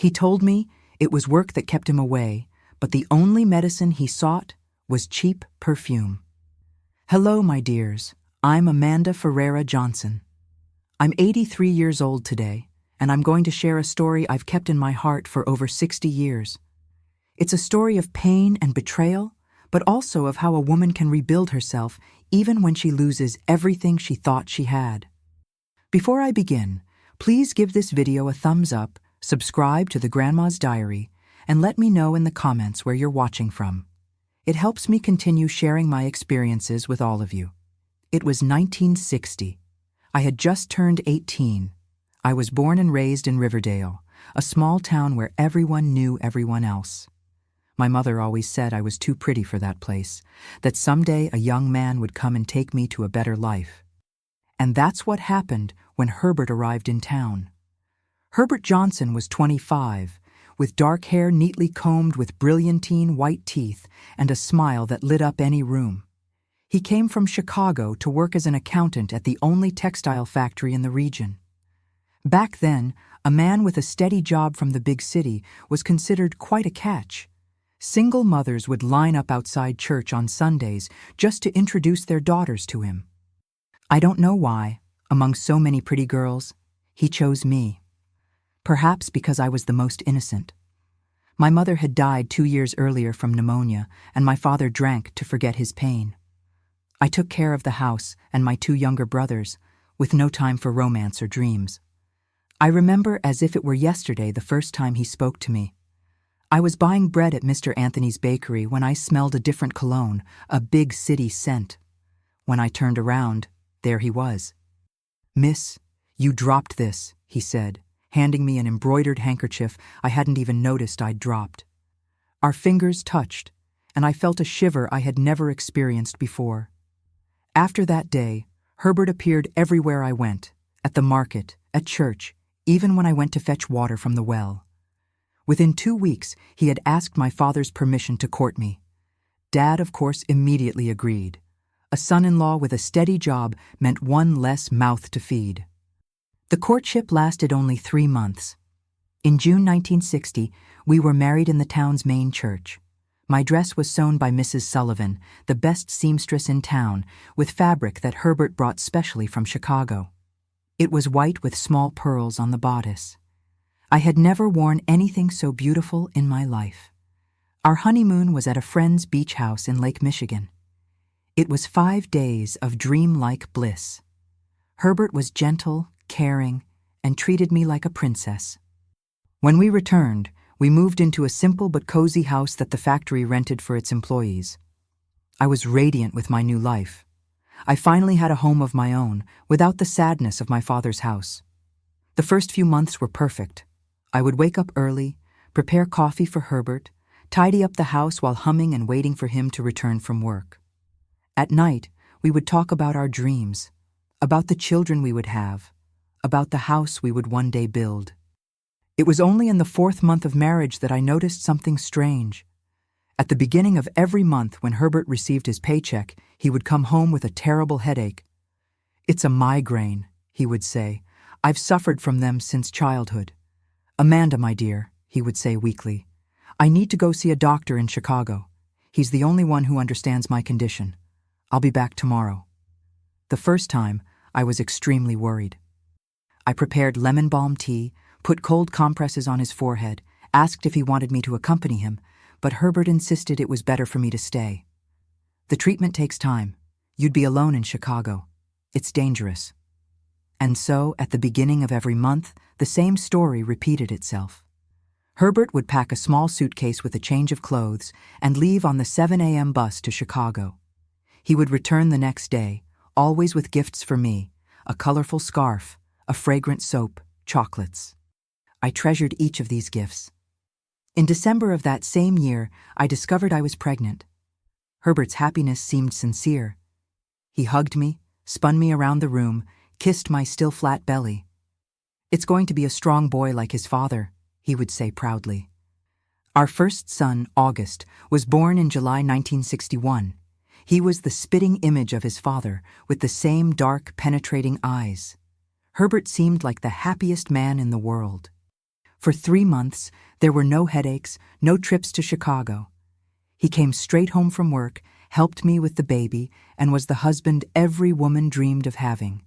He told me it was work that kept him away, but the only medicine he sought was cheap perfume. Hello, my dears. I'm Amanda Ferreira Johnson. I'm 83 years old today, and I'm going to share a story I've kept in my heart for over 60 years. It's a story of pain and betrayal, but also of how a woman can rebuild herself even when she loses everything she thought she had. Before I begin, please give this video a thumbs up, subscribe to the Grandma's Diary, and let me know in the comments where you're watching from. It helps me continue sharing my experiences with all of you. It was 1960. I had just turned 18. I was born and raised in Riverdale, a small town where everyone knew everyone else. My mother always said I was too pretty for that place, that someday a young man would come and take me to a better life. And that's what happened when Herbert arrived in town. Herbert Johnson was 25, with dark hair neatly combed with brilliantine white teeth and a smile that lit up any room. He came from Chicago to work as an accountant at the only textile factory in the region. Back then, a man with a steady job from the big city was considered quite a catch. Single mothers would line up outside church on Sundays just to introduce their daughters to him. I don't know why, among so many pretty girls, he chose me. Perhaps because I was the most innocent. My mother had died 2 years earlier from pneumonia, and my father drank to forget his pain. I took care of the house and my 2 younger brothers, with no time for romance or dreams. I remember as if it were yesterday the first time he spoke to me. I was buying bread at Mr. Anthony's bakery when I smelled a different cologne, a big city scent. When I turned around, there he was. "Miss, you dropped this," he said, handing me an embroidered handkerchief I hadn't even noticed I'd dropped. Our fingers touched, and I felt a shiver I had never experienced before. After that day, Herbert appeared everywhere I went, at the market, at church, even when I went to fetch water from the well. Within 2 weeks, he had asked my father's permission to court me. Dad, of course, immediately agreed. A son-in-law with a steady job meant one less mouth to feed. The courtship lasted only 3 months. In June 1960, we were married in the town's main church. My dress was sewn by Mrs. Sullivan, the best seamstress in town, with fabric that Herbert brought specially from Chicago. It was white with small pearls on the bodice. I had never worn anything so beautiful in my life. Our honeymoon was at a friend's beach house in Lake Michigan. It was 5 days of dreamlike bliss. Herbert was gentle, caring, and treated me like a princess. When we returned, we moved into a simple but cozy house that the factory rented for its employees. I was radiant with my new life. I finally had a home of my own, without the sadness of my father's house. The first few months were perfect. I would wake up early, prepare coffee for Herbert, tidy up the house while humming and waiting for him to return from work. At night, we would talk about our dreams, about the children we would have, about the house we would one day build. It was only in the 4th month of marriage that I noticed something strange. At the beginning of every month when Herbert received his paycheck, he would come home with a terrible headache. "It's a migraine," he would say. "I've suffered from them since childhood. Amanda, my dear," he would say weakly, "I need to go see a doctor in Chicago. He's the only one who understands my condition. I'll be back tomorrow." The first time, I was extremely worried. I prepared lemon balm tea, put cold compresses on his forehead, asked if he wanted me to accompany him, but Herbert insisted it was better for me to stay. "The treatment takes time. You'd be alone in Chicago. It's dangerous." And so, at the beginning of every month, the same story repeated itself. Herbert would pack a small suitcase with a change of clothes and leave on the 7 a.m. bus to Chicago. He would return the next day, always with gifts for me, a colorful scarf, a fragrant soap, chocolates. I treasured each of these gifts. In December of that same year, I discovered I was pregnant. Herbert's happiness seemed sincere. He hugged me, spun me around the room, kissed my still flat belly. "It's going to be a strong boy like his father," he would say proudly. Our first son, August, was born in July 1961. He was the spitting image of his father, with the same dark, penetrating eyes. Herbert seemed like the happiest man in the world. For 3 months, there were no headaches, no trips to Chicago. He came straight home from work, helped me with the baby, and was the husband every woman dreamed of having.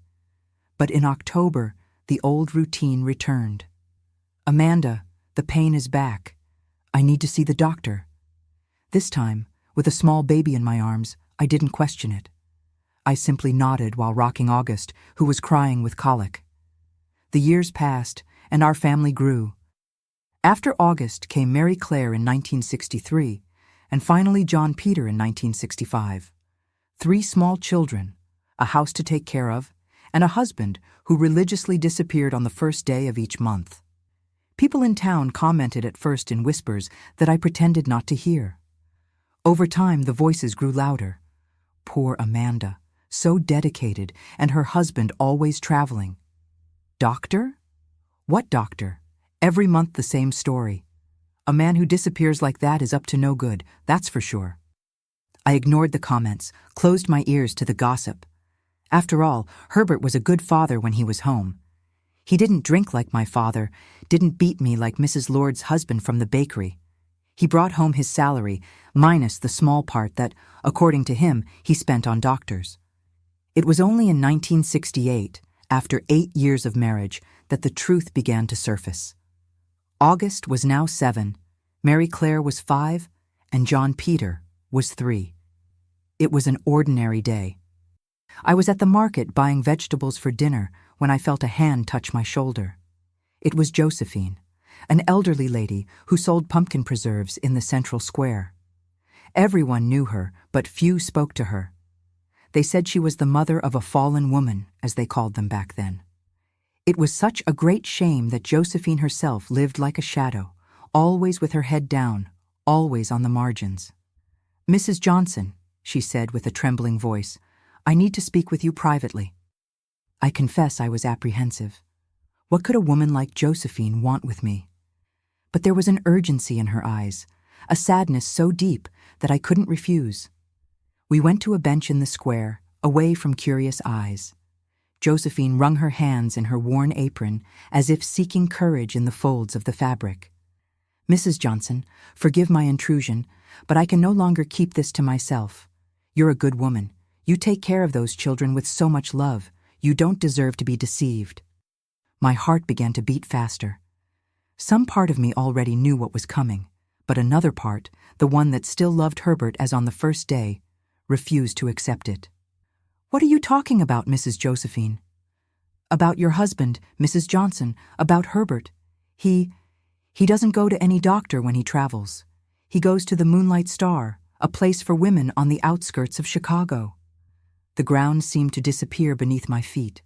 But in October, the old routine returned. "Amanda, the pain is back. I need to see the doctor." This time, with a small baby in my arms, I didn't question it. I simply nodded while rocking August, who was crying with colic. The years passed, and our family grew. After August came Mary Claire in 1963, and finally John Peter in 1965. 3 small children, a house to take care of, and a husband who religiously disappeared on the first day of each month. People in town commented at first in whispers that I pretended not to hear. Over time, the voices grew louder. Poor Amanda, so dedicated, and her husband always traveling. Doctor? What doctor? Every month the same story. A man who disappears like that is up to no good, that's for sure. I ignored the comments, closed my ears to the gossip. After all, Herbert was a good father when he was home. He didn't drink like my father, didn't beat me like Mrs. Lord's husband from the bakery. He brought home his salary, minus the small part that, according to him, he spent on doctors. It was only in 1968, after 8 years of marriage, that the truth began to surface. August was now 7, Mary Claire was 5, and John Peter was 3. It was an ordinary day. I was at the market buying vegetables for dinner when I felt a hand touch my shoulder. It was Josephine, an elderly lady who sold pumpkin preserves in the central square. Everyone knew her, but few spoke to her. They said she was the mother of a fallen woman, as they called them back then. It was such a great shame that Josephine herself lived like a shadow, always with her head down, always on the margins. "Mrs. Johnson," she said with a trembling voice, "I need to speak with you privately." I confess I was apprehensive. What could a woman like Josephine want with me? But there was an urgency in her eyes, a sadness so deep that I couldn't refuse. We went to a bench in the square, away from curious eyes. Josephine wrung her hands in her worn apron, as if seeking courage in the folds of the fabric. "Mrs. Johnson, forgive my intrusion, but I can no longer keep this to myself. You're a good woman. You take care of those children with so much love. You don't deserve to be deceived." My heart began to beat faster. Some part of me already knew what was coming, but another part, the one that still loved Herbert as on the first day, refused to accept it. "What are you talking about, Mrs. Josephine?" "About your husband, Mrs. Johnson, about Herbert. He doesn't go to any doctor when he travels. He goes to the Moonlight Star, a place for women on the outskirts of Chicago." The ground seemed to disappear beneath my feet.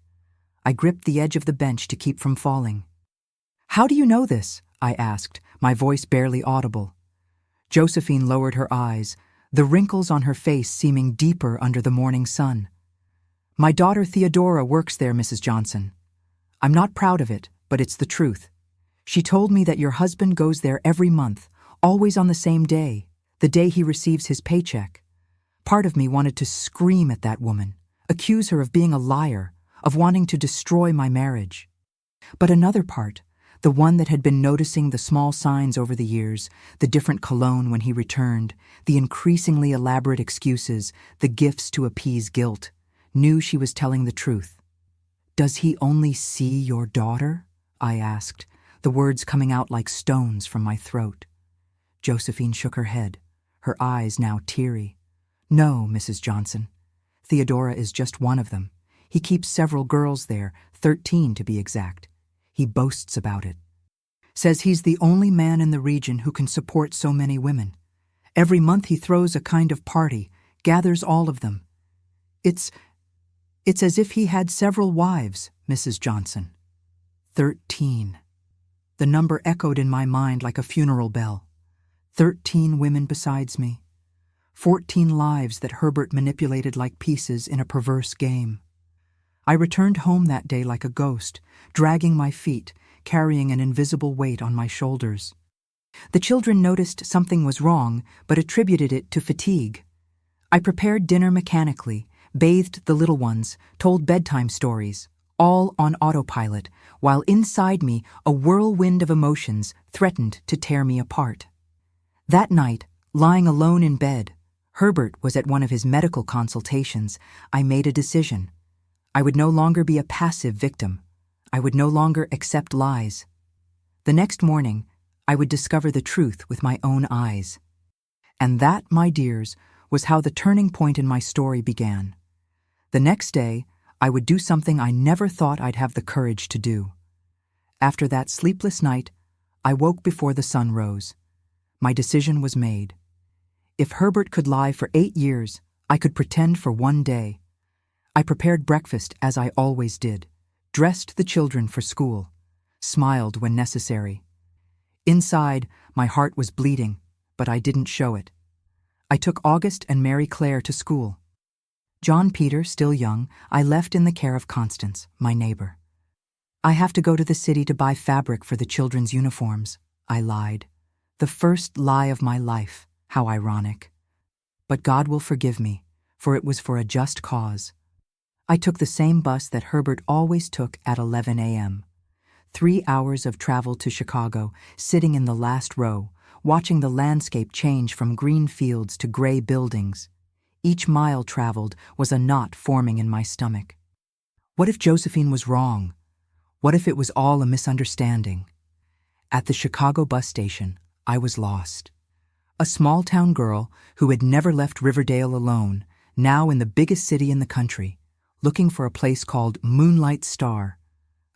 I gripped the edge of the bench to keep from falling. "How do you know this?" I asked, my voice barely audible. Josephine lowered her eyes, the wrinkles on her face seeming deeper under the morning sun. "My daughter Theodora works there, Mrs. Johnson. I'm not proud of it, but it's the truth. She told me that your husband goes there every month, always on the same day, the day he receives his paycheck." Part of me wanted to scream at that woman, accuse her of being a liar, of wanting to destroy my marriage. But another part, the one that had been noticing the small signs over the years, the different cologne when he returned, the increasingly elaborate excuses, the gifts to appease guilt, knew she was telling the truth. "Does he only see your daughter?" I asked, the words coming out like stones from my throat. Josephine shook her head, her eyes now teary. "No, Mrs. Johnson. Theodora is just one of them. He keeps several girls there, 13 to be exact. He boasts about it. Says he's the only man in the region who can support so many women. Every month he throws a kind of party, gathers all of them. It's as if he had several wives, Mrs. Johnson." 13. The number echoed in my mind like a funeral bell. 13 women besides me. 14 lives that Herbert manipulated like pieces in a perverse game. I returned home that day like a ghost, dragging my feet, carrying an invisible weight on my shoulders. The children noticed something was wrong, but attributed it to fatigue. I prepared dinner mechanically, bathed the little ones, told bedtime stories, all on autopilot, while inside me a whirlwind of emotions threatened to tear me apart. That night, lying alone in bed, Herbert was at one of his medical consultations. I made a decision. I would no longer be a passive victim. I would no longer accept lies. The next morning, I would discover the truth with my own eyes. And that, my dears, was how the turning point in my story began. The next day, I would do something I never thought I'd have the courage to do. After that sleepless night, I woke before the sun rose. My decision was made. If Herbert could lie for 8 years, I could pretend for 1 day. I prepared breakfast as I always did, dressed the children for school, smiled when necessary. Inside, my heart was bleeding, but I didn't show it. I took August and Mary Claire to school. John Peter, still young, I left in the care of Constance, my neighbor. I have to go to the city to buy fabric for the children's uniforms, I lied. The first lie of my life, how ironic. But God will forgive me, for it was for a just cause. I took the same bus that Herbert always took at 11 a.m. 3 hours of travel to Chicago, sitting in the last row, watching the landscape change from green fields to gray buildings. Each mile traveled was a knot forming in my stomach. What if Josephine was wrong? What if it was all a misunderstanding? At the Chicago bus station, I was lost. A small-town girl who had never left Riverdale alone, now in the biggest city in the country, looking for a place called Moonlight Star,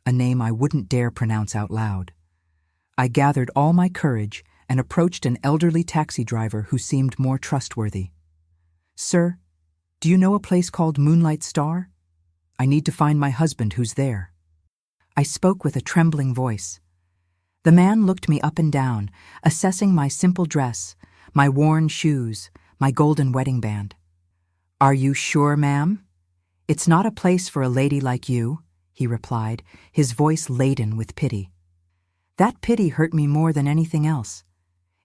a name I wouldn't dare pronounce out loud. I gathered all my courage and approached an elderly taxi driver who seemed more trustworthy. "Sir, do you know a place called Moonlight Star? I need to find my husband who's there." I spoke with a trembling voice. The man looked me up and down, assessing my simple dress, my worn shoes, my golden wedding band. "Are you sure, ma'am? It's not a place for a lady like you," he replied, his voice laden with pity. That pity hurt me more than anything else.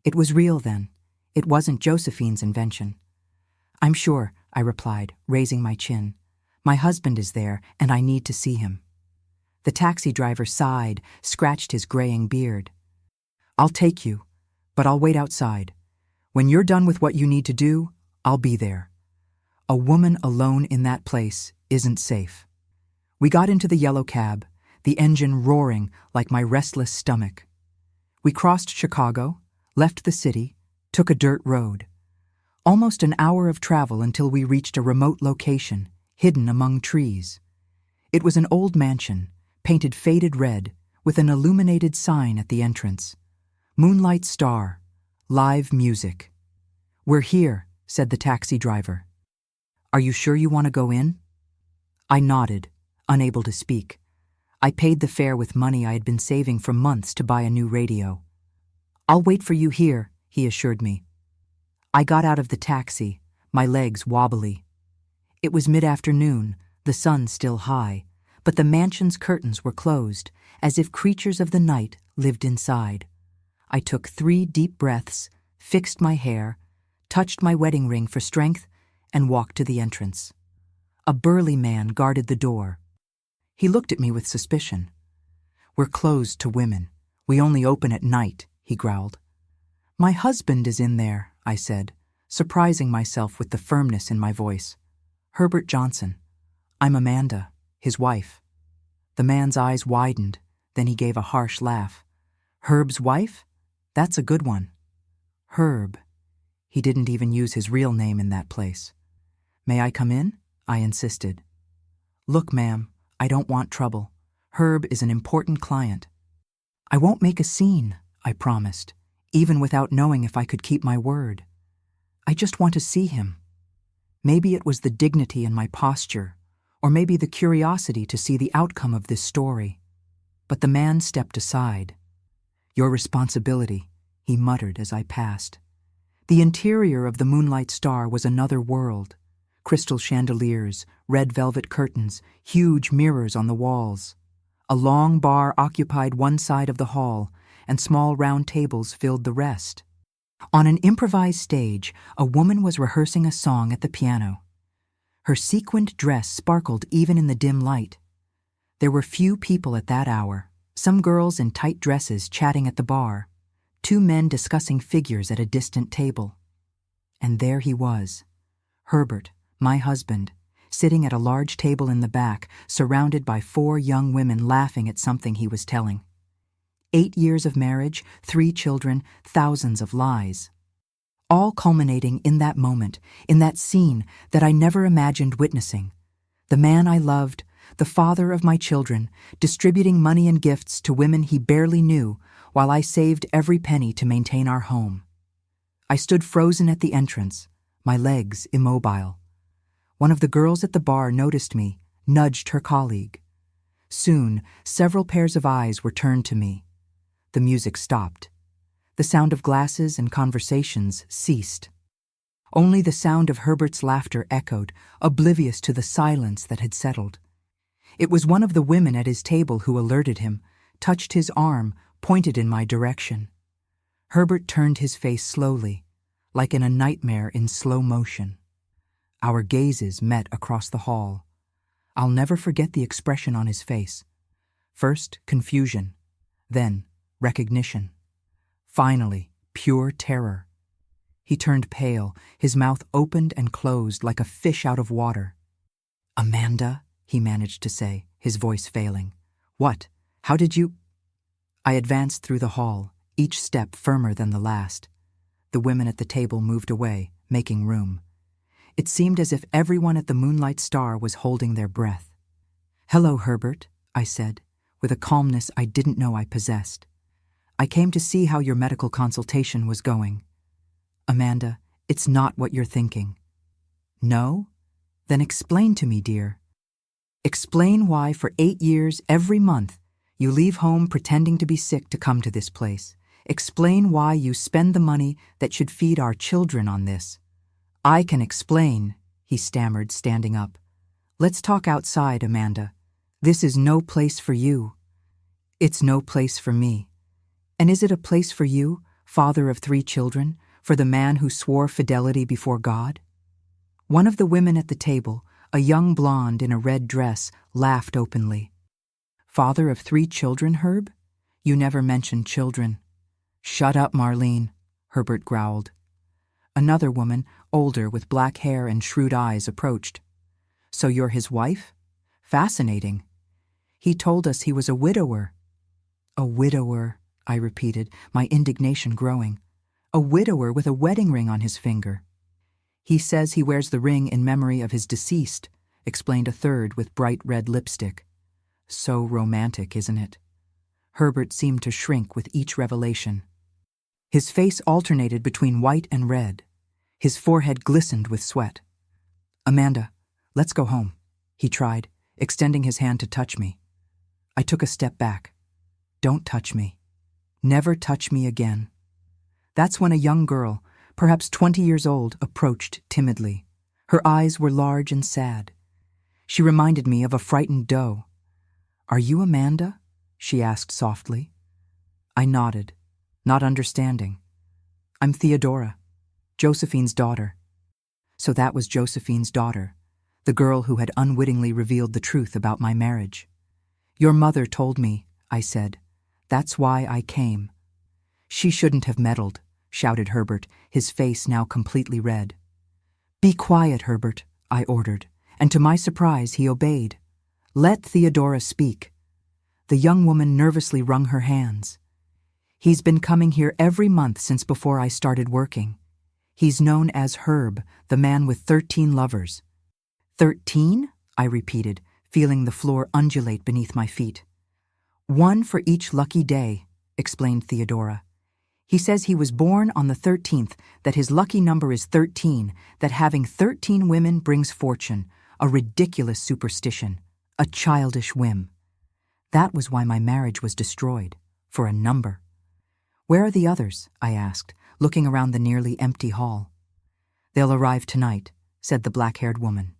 It was real then. It wasn't Josephine's invention. "I'm sure," I replied, raising my chin. "My husband is there, and I need to see him." The taxi driver sighed, scratched his graying beard. "I'll take you, but I'll wait outside. When you're done with what you need to do, I'll be there. A woman alone in that place isn't safe." We got into the yellow cab, the engine roaring like my restless stomach. We crossed Chicago, left the city, took a dirt road. Almost an hour of travel until we reached a remote location, hidden among trees. It was an old mansion, painted faded red, with an illuminated sign at the entrance. "Moonlight Star, live music." "We're here," said the taxi driver. "Are you sure you want to go in?" I nodded, unable to speak. I paid the fare with money I had been saving for months to buy a new radio. "I'll wait for you here," he assured me. I got out of the taxi, my legs wobbly. It was mid-afternoon, the sun still high, but the mansion's curtains were closed, as if creatures of the night lived inside. I took 3 deep breaths, fixed my hair, touched my wedding ring for strength, and walked to the entrance. A burly man guarded the door. He looked at me with suspicion. "We're closed to women. We only open at night," he growled. "My husband is in there," I said, surprising myself with the firmness in my voice. "Herbert Johnson. I'm Amanda, his wife." The man's eyes widened, then he gave a harsh laugh. "Herb's wife? That's a good one." Herb. He didn't even use his real name in that place. "May I come in?" I insisted. "Look, ma'am, I don't want trouble. Herb is an important client." "I won't make a scene," I promised, even without knowing if I could keep my word. "I just want to see him." Maybe it was the dignity in my posture, or maybe the curiosity to see the outcome of this story. But the man stepped aside. "Your responsibility," he muttered as I passed. The interior of the Moonlight Star was another world. Crystal chandeliers, red velvet curtains, huge mirrors on the walls. A long bar occupied one side of the hall, and small round tables filled the rest. On an improvised stage, a woman was rehearsing a song at the piano. Her sequined dress sparkled even in the dim light. There were few people at that hour, some girls in tight dresses chatting at the bar, two men discussing figures at a distant table. And there he was, Herbert, my husband, sitting at a large table in the back, surrounded by 4 young women laughing at something he was telling. 8 years of marriage, 3 children, thousands of lies. All culminating in that moment, in that scene that I never imagined witnessing. The man I loved, the father of my children, distributing money and gifts to women he barely knew, while I saved every penny to maintain our home. I stood frozen at the entrance, my legs immobile. One of the girls at the bar noticed me, nudged her colleague. Soon, several pairs of eyes were turned to me. The music stopped. The sound of glasses and conversations ceased. Only the sound of Herbert's laughter echoed, oblivious to the silence that had settled. It was one of the women at his table who alerted him, touched his arm, pointed in my direction. Herbert turned his face slowly, like in a nightmare in slow motion. Our gazes met across the hall. I'll never forget the expression on his face. First, confusion, then recognition. Finally, pure terror. He turned pale, his mouth opened and closed like a fish out of water. "Amanda," he managed to say, his voice failing. "What? How did you—" I advanced through the hall, each step firmer than the last. The women at the table moved away, making room. It seemed as if everyone at the Moonlight Star was holding their breath. "Hello, Herbert," I said, with a calmness I didn't know I possessed. "I came to see how your medical consultation was going." "Amanda, it's not what you're thinking." "No? Then explain to me, dear. Explain why for 8 years, every month, you leave home pretending to be sick to come to this place. Explain why you spend the money that should feed our children on this." "I can explain," he stammered, standing up. "Let's talk outside, Amanda. This is no place for you." "It's no place for me. And is it a place for you, father of 3 children, for the man who swore fidelity before God?" One of the women at the table, a young blonde in a red dress, laughed openly. "Father of 3 children, Herb? You never mentioned children." "Shut up, Marlene," Herbert growled. Another woman, older with black hair and shrewd eyes, approached. "So you're his wife? Fascinating. He told us he was a widower." "A widower," I repeated, my indignation growing. "A widower with a wedding ring on his finger." "He says he wears the ring in memory of his deceased," explained a third with bright red lipstick. "So romantic, isn't it?" Herbert seemed to shrink with each revelation. His face alternated between white and red. His forehead glistened with sweat. "Amanda, let's go home," he tried, extending his hand to touch me. I took a step back. "Don't touch me. Never touch me again." That's when a young girl, perhaps 20 years old, approached timidly. Her eyes were large and sad. She reminded me of a frightened doe. "Are you Amanda?" she asked softly. I nodded, not understanding. "I'm Theodora, Josephine's daughter." So that was Josephine's daughter, the girl who had unwittingly revealed the truth about my marriage. "Your mother told me," I said. "That's why I came." "She shouldn't have meddled," shouted Herbert, his face now completely red. "Be quiet, Herbert," I ordered, and to my surprise he obeyed. "Let Theodora speak." The young woman nervously wrung her hands. "He's been coming here every month since before I started working. He's known as Herb, the man with 13 lovers." 13? I repeated, feeling the floor undulate beneath my feet. "1 for each lucky day," explained Theodora. "He says he was born on the 13th, that his lucky number is 13, that having 13 women brings fortune, a ridiculous superstition, a childish whim. That was why my marriage was destroyed, for a number." "Where are the others?" I asked, looking around the nearly empty hall. "They'll arrive tonight," said the black-haired woman.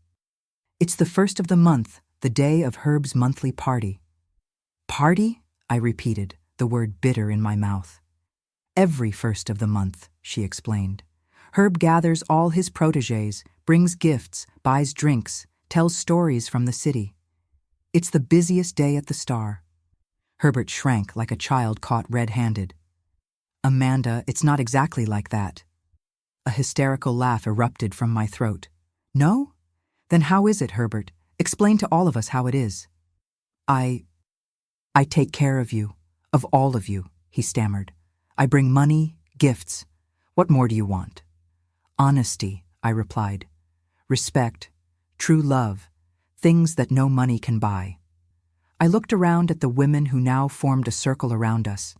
"It's the 1st of the month, the day of Herb's monthly party." "Party?" I repeated, the word bitter in my mouth. "Every 1st of the month," she explained. "Herb gathers all his protégés, brings gifts, buys drinks, tells stories from the city." It's the busiest day at the Star. Herbert shrank like a child caught red-handed. Amanda, it's not exactly like that. A hysterical laugh erupted from my throat. No? Then how is it, Herbert? Explain to all of us how it is. I take care of you, of all of you, he stammered. I bring money, gifts. What more do you want? Honesty, I replied. Respect, true love, things that no money can buy. I looked around at the women who now formed a circle around us.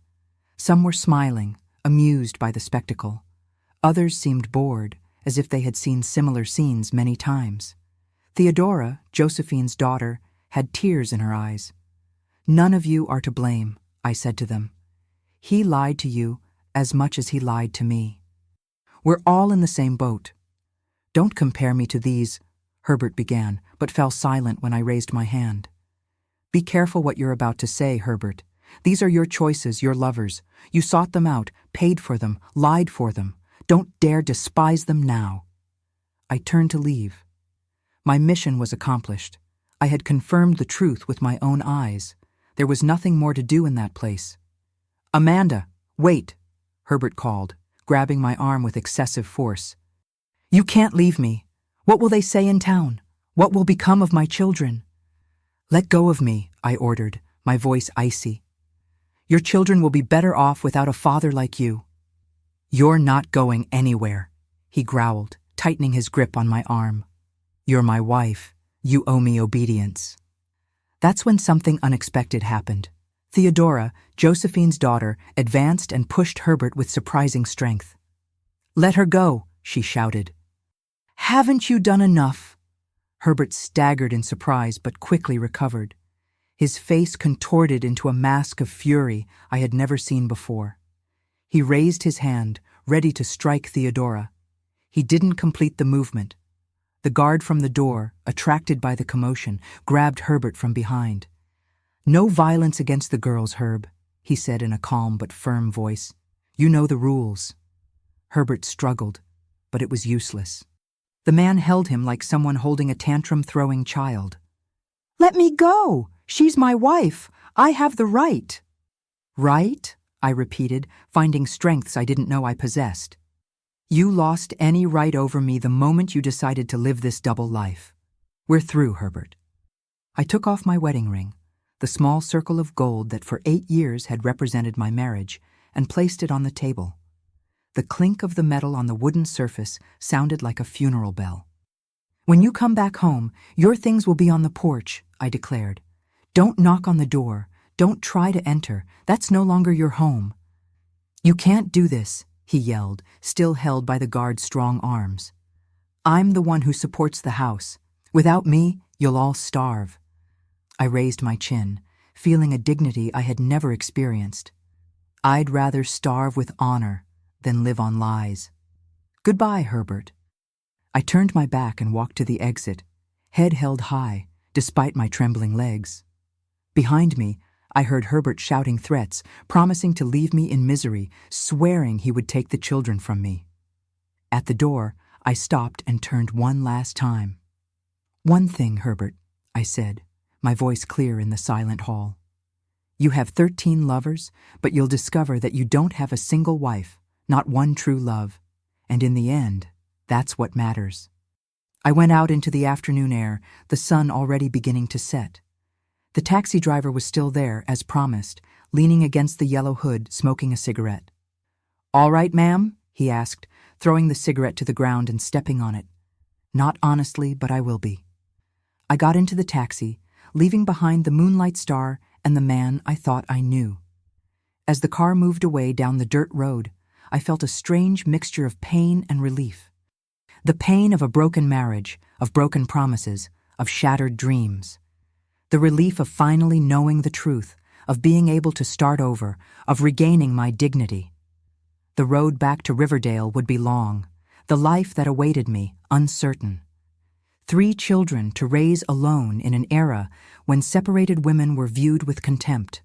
Some were smiling, amused by the spectacle. Others seemed bored, as if they had seen similar scenes many times. Theodora, Josephine's daughter, had tears in her eyes. None of you are to blame, I said to them. He lied to you as much as he lied to me. We're all in the same boat. Don't compare me to these, Herbert began, but fell silent when I raised my hand. Be careful what you're about to say, Herbert. These are your choices, your lovers. You sought them out, paid for them, lied for them. Don't dare despise them now. I turned to leave. My mission was accomplished. I had confirmed the truth with my own eyes. There was nothing more to do in that place. Amanda, wait, Herbert called, grabbing my arm with excessive force. You can't leave me. What will they say in town? What will become of my children? Let go of me, I ordered, my voice icy. Your children will be better off without a father like you. You're not going anywhere, he growled, tightening his grip on my arm. You're my wife. You owe me obedience. That's when something unexpected happened. Theodora, Josephine's daughter, advanced and pushed Herbert with surprising strength. Let her go, she shouted. Haven't you done enough? Herbert staggered in surprise but quickly recovered. His face contorted into a mask of fury I had never seen before. He raised his hand, ready to strike Theodora. He didn't complete the movement. The guard from the door, attracted by the commotion, grabbed Herbert from behind. No violence against the girls, Herb, he said in a calm but firm voice. You know the rules. Herbert struggled, but it was useless. The man held him like someone holding a tantrum-throwing child. Let me go! She's my wife! I have the right! Right? I repeated, finding strengths I didn't know I possessed. You lost any right over me the moment you decided to live this double life. We're through, Herbert. I took off my wedding ring, the small circle of gold that for 8 years had represented my marriage, and placed it on the table. The clink of the metal on the wooden surface sounded like a funeral bell. When you come back home, your things will be on the porch, I declared. Don't knock on the door. Don't try to enter. That's no longer your home. You can't do this, he yelled, still held by the guard's strong arms. I'm the one who supports the house. Without me, you'll all starve. I raised my chin, feeling a dignity I had never experienced. I'd rather starve with honor than live on lies. Goodbye, Herbert. I turned my back and walked to the exit, head held high, despite my trembling legs. Behind me, I heard Herbert shouting threats, promising to leave me in misery, swearing he would take the children from me. At the door, I stopped and turned one last time. One thing, Herbert, I said, my voice clear in the silent hall. You have 13 lovers, but you'll discover that you don't have a single wife, not one true love. And in the end, that's what matters. I went out into the afternoon air, the sun already beginning to set. The taxi driver was still there, as promised, leaning against the yellow hood, smoking a cigarette. All right, ma'am? He asked, throwing the cigarette to the ground and stepping on it. Not honestly, but I will be. I got into the taxi, leaving behind the moonlight star and the man I thought I knew. As the car moved away down the dirt road, I felt a strange mixture of pain and relief. The pain of a broken marriage, of broken promises, of shattered dreams. The relief of finally knowing the truth, of being able to start over, of regaining my dignity. The road back to Riverdale would be long, the life that awaited me uncertain. 3 children to raise alone in an era when separated women were viewed with contempt.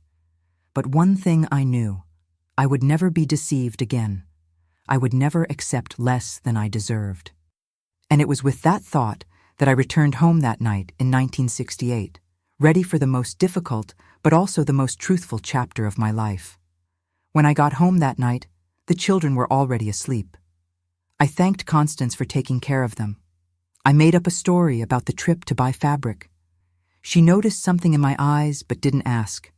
But one thing I knew, I would never be deceived again. I would never accept less than I deserved. And it was with that thought that I returned home that night in 1968, ready for the most difficult but also the most truthful chapter of my life. When I got home that night, the children were already asleep. I thanked Constance for taking care of them. I made up a story about the trip to buy fabric. She noticed something in my eyes but didn't ask.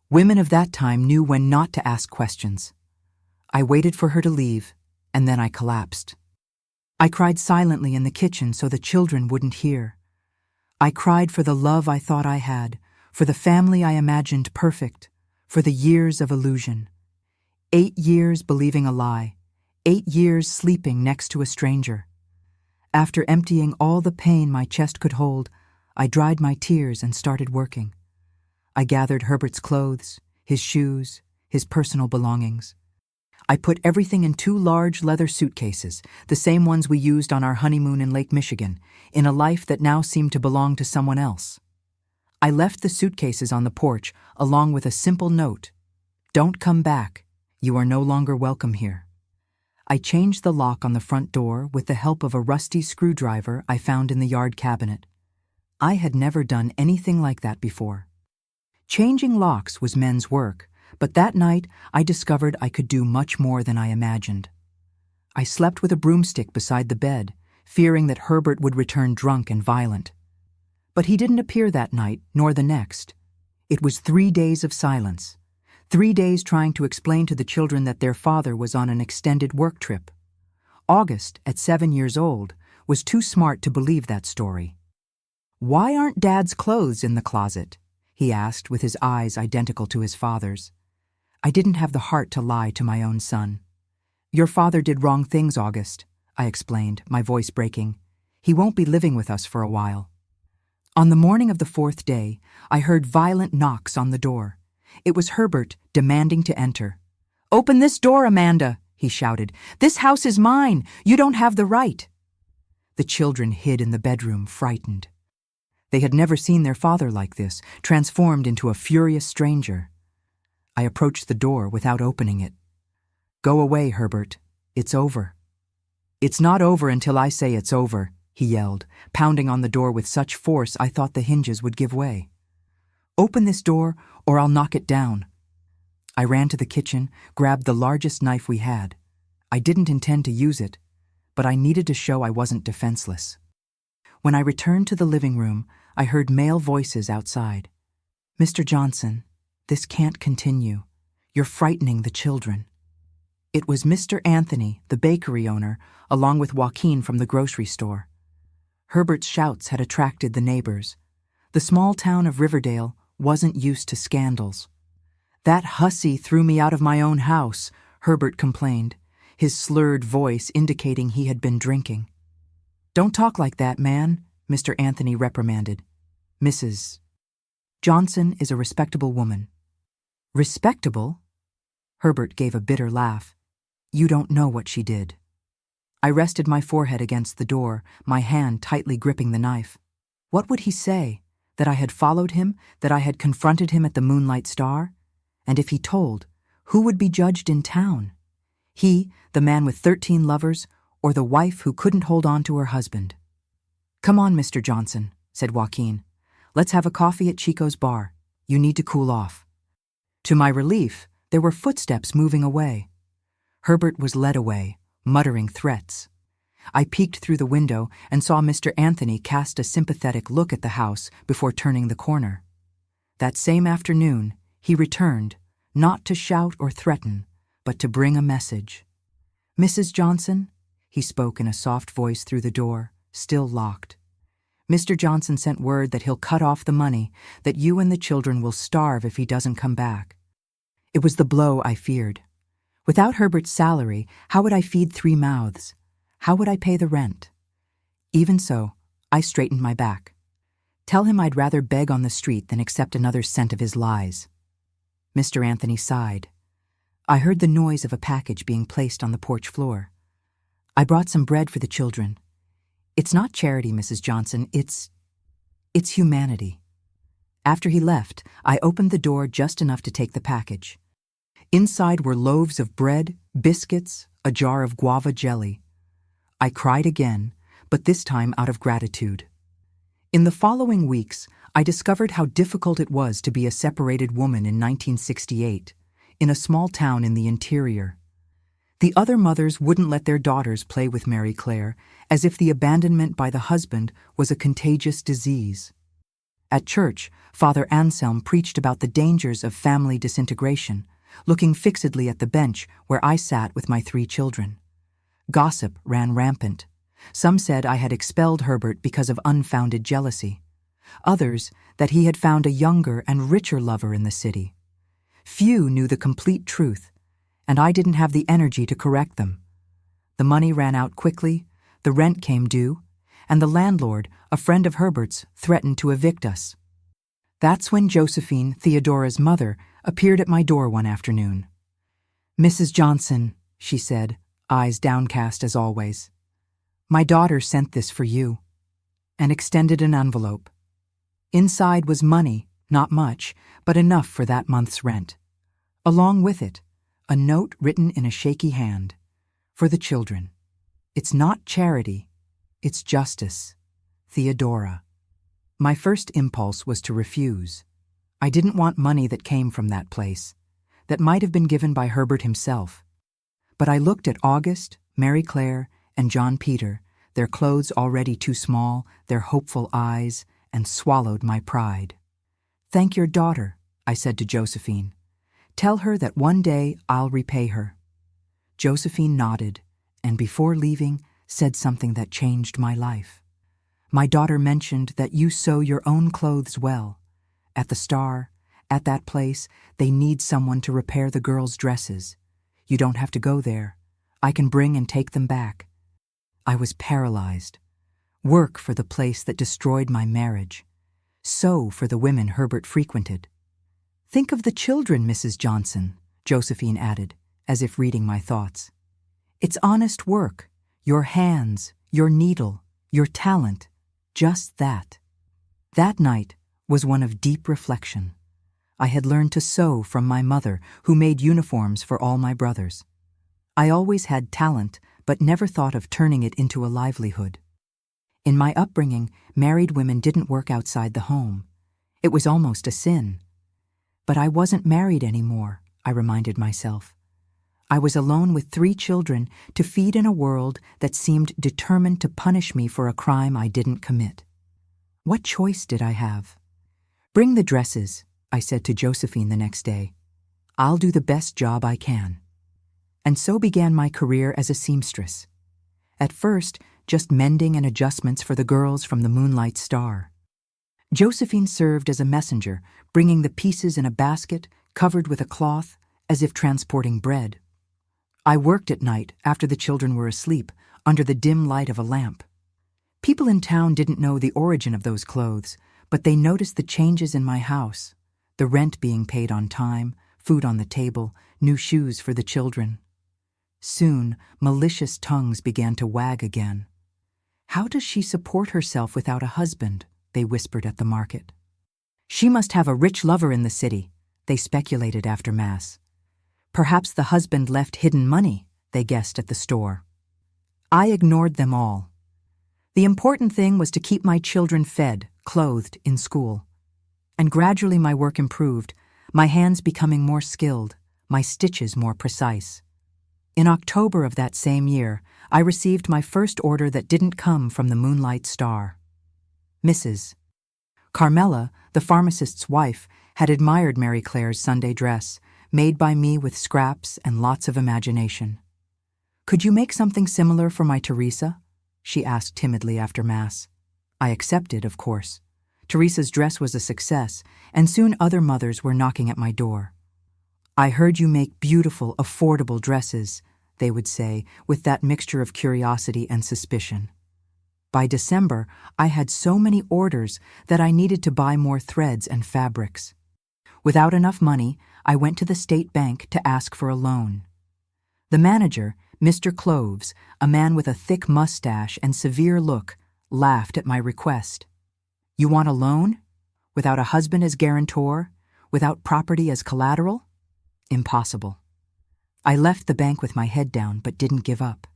Women of that time knew when not to ask questions. I waited for her to leave, and then I collapsed. I cried silently in the kitchen so the children wouldn't hear. I cried for the love I thought I had, for the family I imagined perfect, for the years of illusion. 8 years believing a lie, 8 years sleeping next to a stranger. After emptying all the pain my chest could hold, I dried my tears and started working. I gathered Herbert's clothes, his shoes, his personal belongings. I put everything in 2 large leather suitcases, the same ones we used on our honeymoon in Lake Michigan, in a life that now seemed to belong to someone else. I left the suitcases on the porch, along with a simple note. Don't come back. You are no longer welcome here. I changed the lock on the front door with the help of a rusty screwdriver I found in the yard cabinet. I had never done anything like that before. Changing locks was men's work, but that night I discovered I could do much more than I imagined. I slept with a broomstick beside the bed, fearing that Herbert would return drunk and violent. But he didn't appear that night, nor the next. It was 3 days of silence. 3 days trying to explain to the children that their father was on an extended work trip. August, at 7 years old, was too smart to believe that story. "Why aren't Dad's clothes in the closet?" he asked with his eyes identical to his father's. I didn't have the heart to lie to my own son. "Your father did wrong things, August," I explained, my voice breaking. "He won't be living with us for a while." On the morning of the 4th day, I heard violent knocks on the door. It was Herbert demanding to enter. "Open this door, Amanda," he shouted. "This house is mine. You don't have the right." The children hid in the bedroom, frightened. They had never seen their father like this, transformed into a furious stranger. I approached the door without opening it. "Go away, Herbert. It's over." "It's not over until I say it's over," he yelled, pounding on the door with such force I thought the hinges would give way. "Open this door, or I'll knock it down." I ran to the kitchen, grabbed the largest knife we had. I didn't intend to use it, but I needed to show I wasn't defenseless. When I returned to the living room, I heard male voices outside. "Mr. Johnson, this can't continue. You're frightening the children." It was Mr. Anthony, the bakery owner, along with Joaquin from the grocery store. Herbert's shouts had attracted the neighbors. The small town of Riverdale wasn't used to scandals. "That hussy threw me out of my own house," Herbert complained, his slurred voice indicating he had been drinking. "Don't talk like that, man," Mr. Anthony reprimanded. "Mrs. Johnson is a respectable woman." "Respectable?" Herbert gave a bitter laugh. "You don't know what she did." I rested my forehead against the door, my hand tightly gripping the knife. What would he say? That I had followed him, that I had confronted him at the Moonlight Star? And if he told, who would be judged in town? He, the man with 13 lovers, or the wife who couldn't hold on to her husband? "Come on, Mr. Johnson," said Joaquin. "Let's have a coffee at Chico's bar. You need to cool off." To my relief, there were footsteps moving away. Herbert was led away, muttering threats. I peeked through the window and saw Mr. Anthony cast a sympathetic look at the house before turning the corner. That same afternoon, he returned, not to shout or threaten, but to bring a message. "Mrs. Johnson," he spoke in a soft voice through the door, still locked. "Mr. Johnson sent word that he'll cut off the money, that you and the children will starve if he doesn't come back." It was the blow I feared. Without Herbert's salary, how would I feed 3 mouths? How would I pay the rent? Even so, I straightened my back. Tell him I'd rather beg on the street than accept another cent of his lies. Mr. Anthony sighed. I heard the noise of a package being placed on the porch floor. "I brought some bread for the children. It's not charity, Mrs. Johnson, it's humanity." After he left, I opened the door just enough to take the package. Inside were loaves of bread, biscuits, a jar of guava jelly. I cried again, but this time out of gratitude. In the following weeks, I discovered how difficult it was to be a separated woman in 1968, in a small town in the interior. The other mothers wouldn't let their daughters play with Mary Claire, as if the abandonment by the husband was a contagious disease. At church, Father Anselm preached about the dangers of family disintegration, looking fixedly at the bench where I sat with my 3 children. Gossip ran rampant. Some said I had expelled Herbert because of unfounded jealousy. Others, that he had found a younger and richer lover in the city. Few knew the complete truth, and I didn't have the energy to correct them. The money ran out quickly, the rent came due, and the landlord, a friend of Herbert's, threatened to evict us. That's when Josephine, Theodora's mother, appeared at my door one afternoon. "Mrs. Johnson," she said, eyes downcast as always, "my daughter sent this for you," and extended an envelope. Inside was money, not much, but enough for that month's rent. Along with it, a note written in a shaky hand. "For the children. It's not charity, it's justice. Theodora." My first impulse was to refuse. I didn't want money that came from that place, that might have been given by Herbert himself. But I looked at August, Mary Claire, and John Peter, their clothes already too small, their hopeful eyes, and swallowed my pride. "Thank your daughter," I said to Josephine. "Tell her that one day I'll repay her." Josephine nodded, and before leaving, said something that changed my life. "My daughter mentioned that you sew your own clothes well. At the Star, at that place, they need someone to repair the girls' dresses. You don't have to go there. I can bring and take them back." I was paralyzed. Work for the place that destroyed my marriage. Sew for the women Herbert frequented. "Think of the children, Mrs. Johnson," Josephine added, as if reading my thoughts. "It's honest work. Your hands, your needle, your talent, just that." That night was one of deep reflection. I had learned to sew from my mother, who made uniforms for all my brothers. I always had talent, but never thought of turning it into a livelihood. In my upbringing, married women didn't work outside the home. It was almost a sin. But I wasn't married anymore, I reminded myself. I was alone with 3 children to feed in a world that seemed determined to punish me for a crime I didn't commit. What choice did I have? "Bring the dresses," I said to Josephine the next day. "I'll do the best job I can." And so began my career as a seamstress. At first, just mending and adjustments for the girls from the Moonlight Star. Josephine served as a messenger, bringing the pieces in a basket covered with a cloth, as if transporting bread. I worked at night after the children were asleep, under the dim light of a lamp. People in town didn't know the origin of those clothes, but they noticed the changes in my house, the rent being paid on time, food on the table, new shoes for the children. Soon, malicious tongues began to wag again. "How does she support herself without a husband?" they whispered at the market. "She must have a rich lover in the city," they speculated after Mass. "Perhaps the husband left hidden money," they guessed at the store. I ignored them all. The important thing was to keep my children fed, clothed, in school. And gradually my work improved, my hands becoming more skilled, my stitches more precise. In October of that same year, I received my first order that didn't come from the Moonlight Star. Mrs. Carmela, the pharmacist's wife, had admired Mary Claire's Sunday dress, made by me with scraps and lots of imagination. "Could you make something similar for my Teresa?" she asked timidly after Mass. I accepted, of course. Teresa's dress was a success, and soon other mothers were knocking at my door. "I heard you make beautiful, affordable dresses," they would say, with that mixture of curiosity and suspicion. By December, I had so many orders that I needed to buy more threads and fabrics. Without enough money, I went to the state bank to ask for a loan. The manager, Mr. Cloves, a man with a thick mustache and severe look, laughed at my request. "You want a loan? Without a husband as guarantor? Without property as collateral? Impossible." I left the bank with my head down, but didn't give up.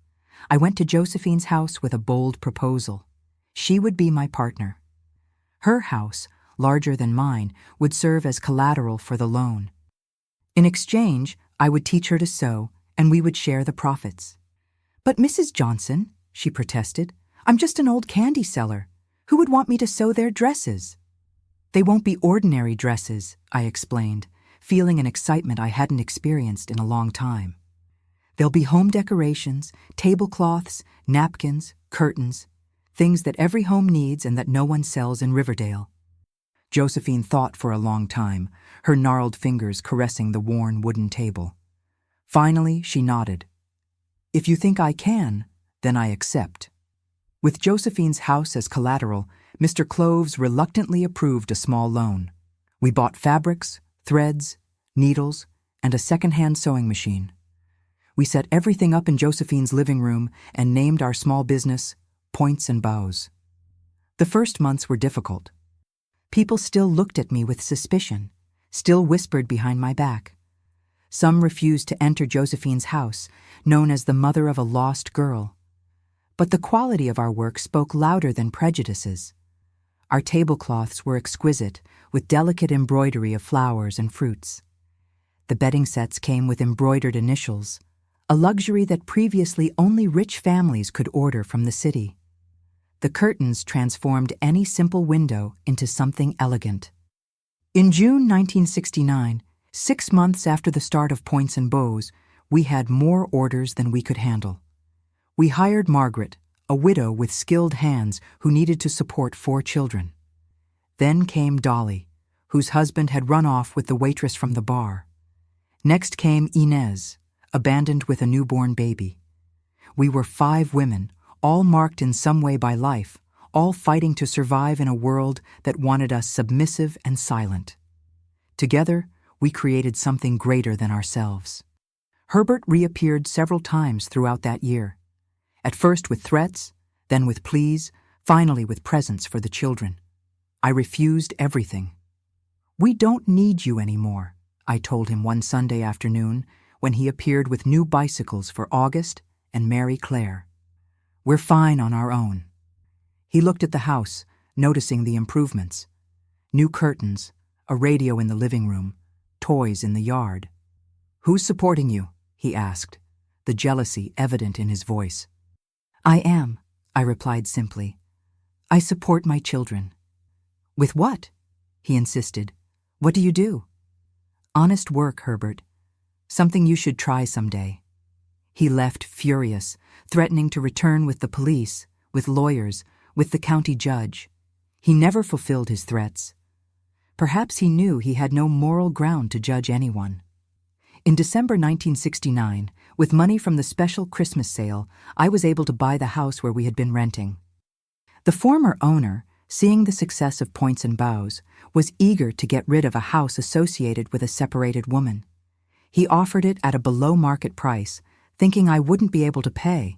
I went to Josephine's house with a bold proposal. She would be my partner. Her house, larger than mine, would serve as collateral for the loan. In exchange, I would teach her to sew, and we would share the profits. "But Mrs. Johnson," she protested, "I'm just an old candy seller. Who would want me to sew their dresses?" "They won't be ordinary dresses," I explained, feeling an excitement I hadn't experienced in a long time. "There'll be home decorations, tablecloths, napkins, curtains, things that every home needs and that no one sells in Riverdale." Josephine thought for a long time, her gnarled fingers caressing the worn wooden table. Finally, she nodded. "If you think I can, then I accept." With Josephine's house as collateral, Mr. Cloves reluctantly approved a small loan. We bought fabrics, threads, needles, and a second-hand sewing machine. We set everything up in Josephine's living room and named our small business Points and Bows. The first months were difficult. People still looked at me with suspicion, still whispered behind my back. Some refused to enter Josephine's house, known as the mother of a lost girl. But the quality of our work spoke louder than prejudices. Our tablecloths were exquisite, with delicate embroidery of flowers and fruits. The bedding sets came with embroidered initials, a luxury that previously only rich families could order from the city. The curtains transformed any simple window into something elegant. In June 1969, 6 months after the start of Points and Bows, we had more orders than we could handle. We hired Margaret, a widow with skilled hands who needed to support 4 children. Then came Dolly, whose husband had run off with the waitress from the bar. Next came Inez, abandoned with a newborn baby. We were 5 women, all marked in some way by life, all fighting to survive in a world that wanted us submissive and silent. Together, we created something greater than ourselves. Herbert reappeared several times throughout that year. At first with threats, then with pleas, finally with presents for the children. I refused everything. "We don't need you anymore," I told him one Sunday afternoon when he appeared with new bicycles for August and Mary Claire. "We're fine on our own." He looked at the house, noticing the improvements. New curtains, a radio in the living room, toys in the yard. "Who's supporting you?" he asked, the jealousy evident in his voice. "I am," I replied simply. "I support my children." "With what?" he insisted. "What do you do?" "Honest work, Herbert. Something you should try someday." He left furious, threatening to return with the police, with lawyers, with the county judge. He never fulfilled his threats. Perhaps he knew he had no moral ground to judge anyone. In December 1969, with money from the special Christmas sale, I was able to buy the house where we had been renting. The former owner, seeing the success of Points and Bows, was eager to get rid of a house associated with a separated woman. He offered it at a below-market price, thinking I wouldn't be able to pay.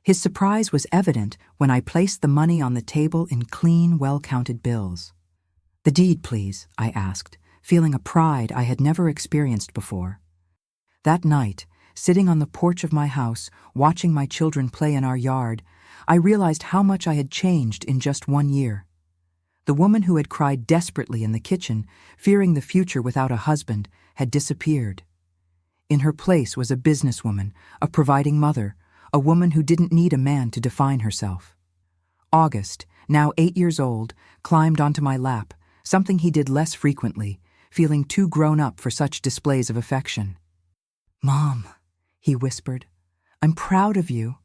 His surprise was evident when I placed the money on the table in clean, well-counted bills. "The deed, please," I asked, feeling a pride I had never experienced before. That night, sitting on the porch of my house, watching my children play in our yard, I realized how much I had changed in just 1 year. The woman who had cried desperately in the kitchen, fearing the future without a husband, had disappeared. In her place was a businesswoman, a providing mother, a woman who didn't need a man to define herself. August, now 8 years old, climbed onto my lap, something he did less frequently, feeling too grown up for such displays of affection. "Mom," he whispered, "I'm proud of you."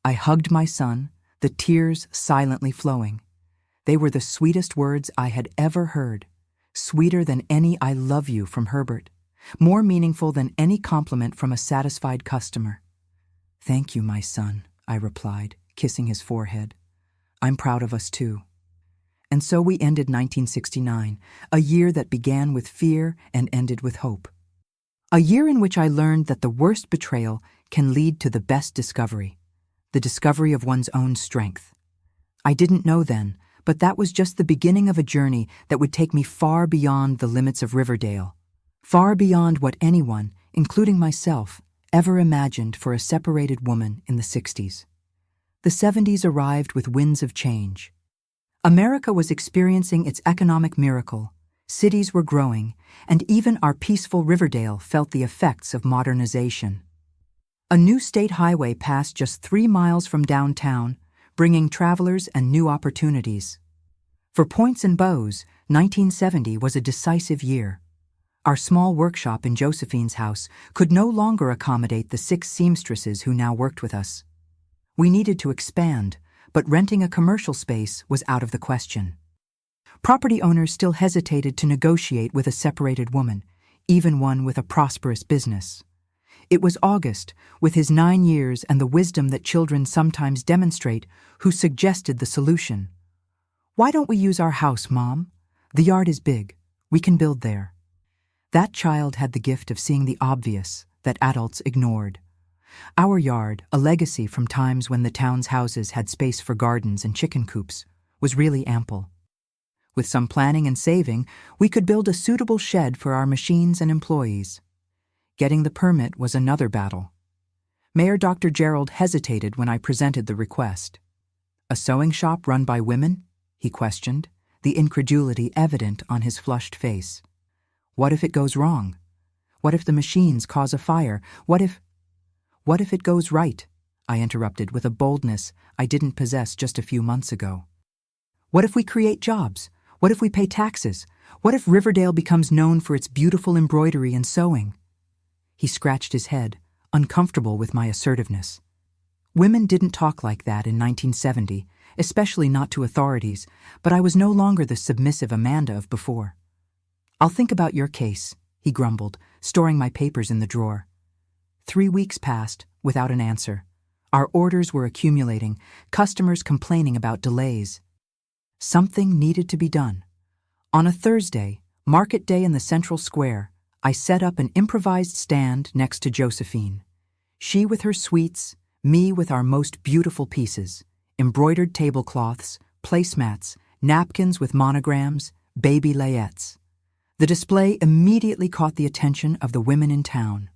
I hugged my son, the tears silently flowing. They were the sweetest words I had ever heard, sweeter than any "I love you" from Herbert, more meaningful than any compliment from a satisfied customer. "Thank you, my son," I replied, kissing his forehead. "I'm proud of us too." And so we ended 1969, a year that began with fear and ended with hope. A year in which I learned that the worst betrayal can lead to the best discovery, the discovery of one's own strength. I didn't know then, but that was just the beginning of a journey that would take me far beyond the limits of Riverdale, far beyond what anyone, including myself, ever imagined for a separated woman in the 60s. The 70s arrived with winds of change. America was experiencing its economic miracle. Cities were growing, and even our peaceful Riverdale felt the effects of modernization. A new state highway passed just 3 miles from downtown, bringing travelers and new opportunities. For points and bows, 1970 was a decisive year. Our small workshop in Josephine's house could no longer accommodate the 6 seamstresses who now worked with us. We needed to expand, but renting a commercial space was out of the question. Property owners still hesitated to negotiate with a separated woman, even one with a prosperous business. It was August, with his 9 years and the wisdom that children sometimes demonstrate, who suggested the solution. "Why don't we use our house, Mom? The yard is big. We can build there." That child had the gift of seeing the obvious that adults ignored. Our yard, a legacy from times when the town's houses had space for gardens and chicken coops, was really ample. With some planning and saving, we could build a suitable shed for our machines and employees. Getting the permit was another battle. Mayor Dr. Gerald hesitated when I presented the request. "A sewing shop run by women?" he questioned, the incredulity evident on his flushed face. "What if it goes wrong? What if the machines cause a fire? What if it goes right?" I interrupted with a boldness I didn't possess just a few months ago. "What if we create jobs? What if we pay taxes? What if Riverdale becomes known for its beautiful embroidery and sewing?" He scratched his head, uncomfortable with my assertiveness. Women didn't talk like that in 1970, especially not to authorities, but I was no longer the submissive Amanda of before. "I'll think about your case," he grumbled, storing my papers in the drawer. 3 weeks passed without an answer. Our orders were accumulating, customers complaining about delays. Something needed to be done. On a Thursday, market day in the central square, I set up an improvised stand next to Josephine. She with her sweets, me with our most beautiful pieces, embroidered tablecloths, placemats, napkins with monograms, baby layettes. The display immediately caught the attention of the women in town.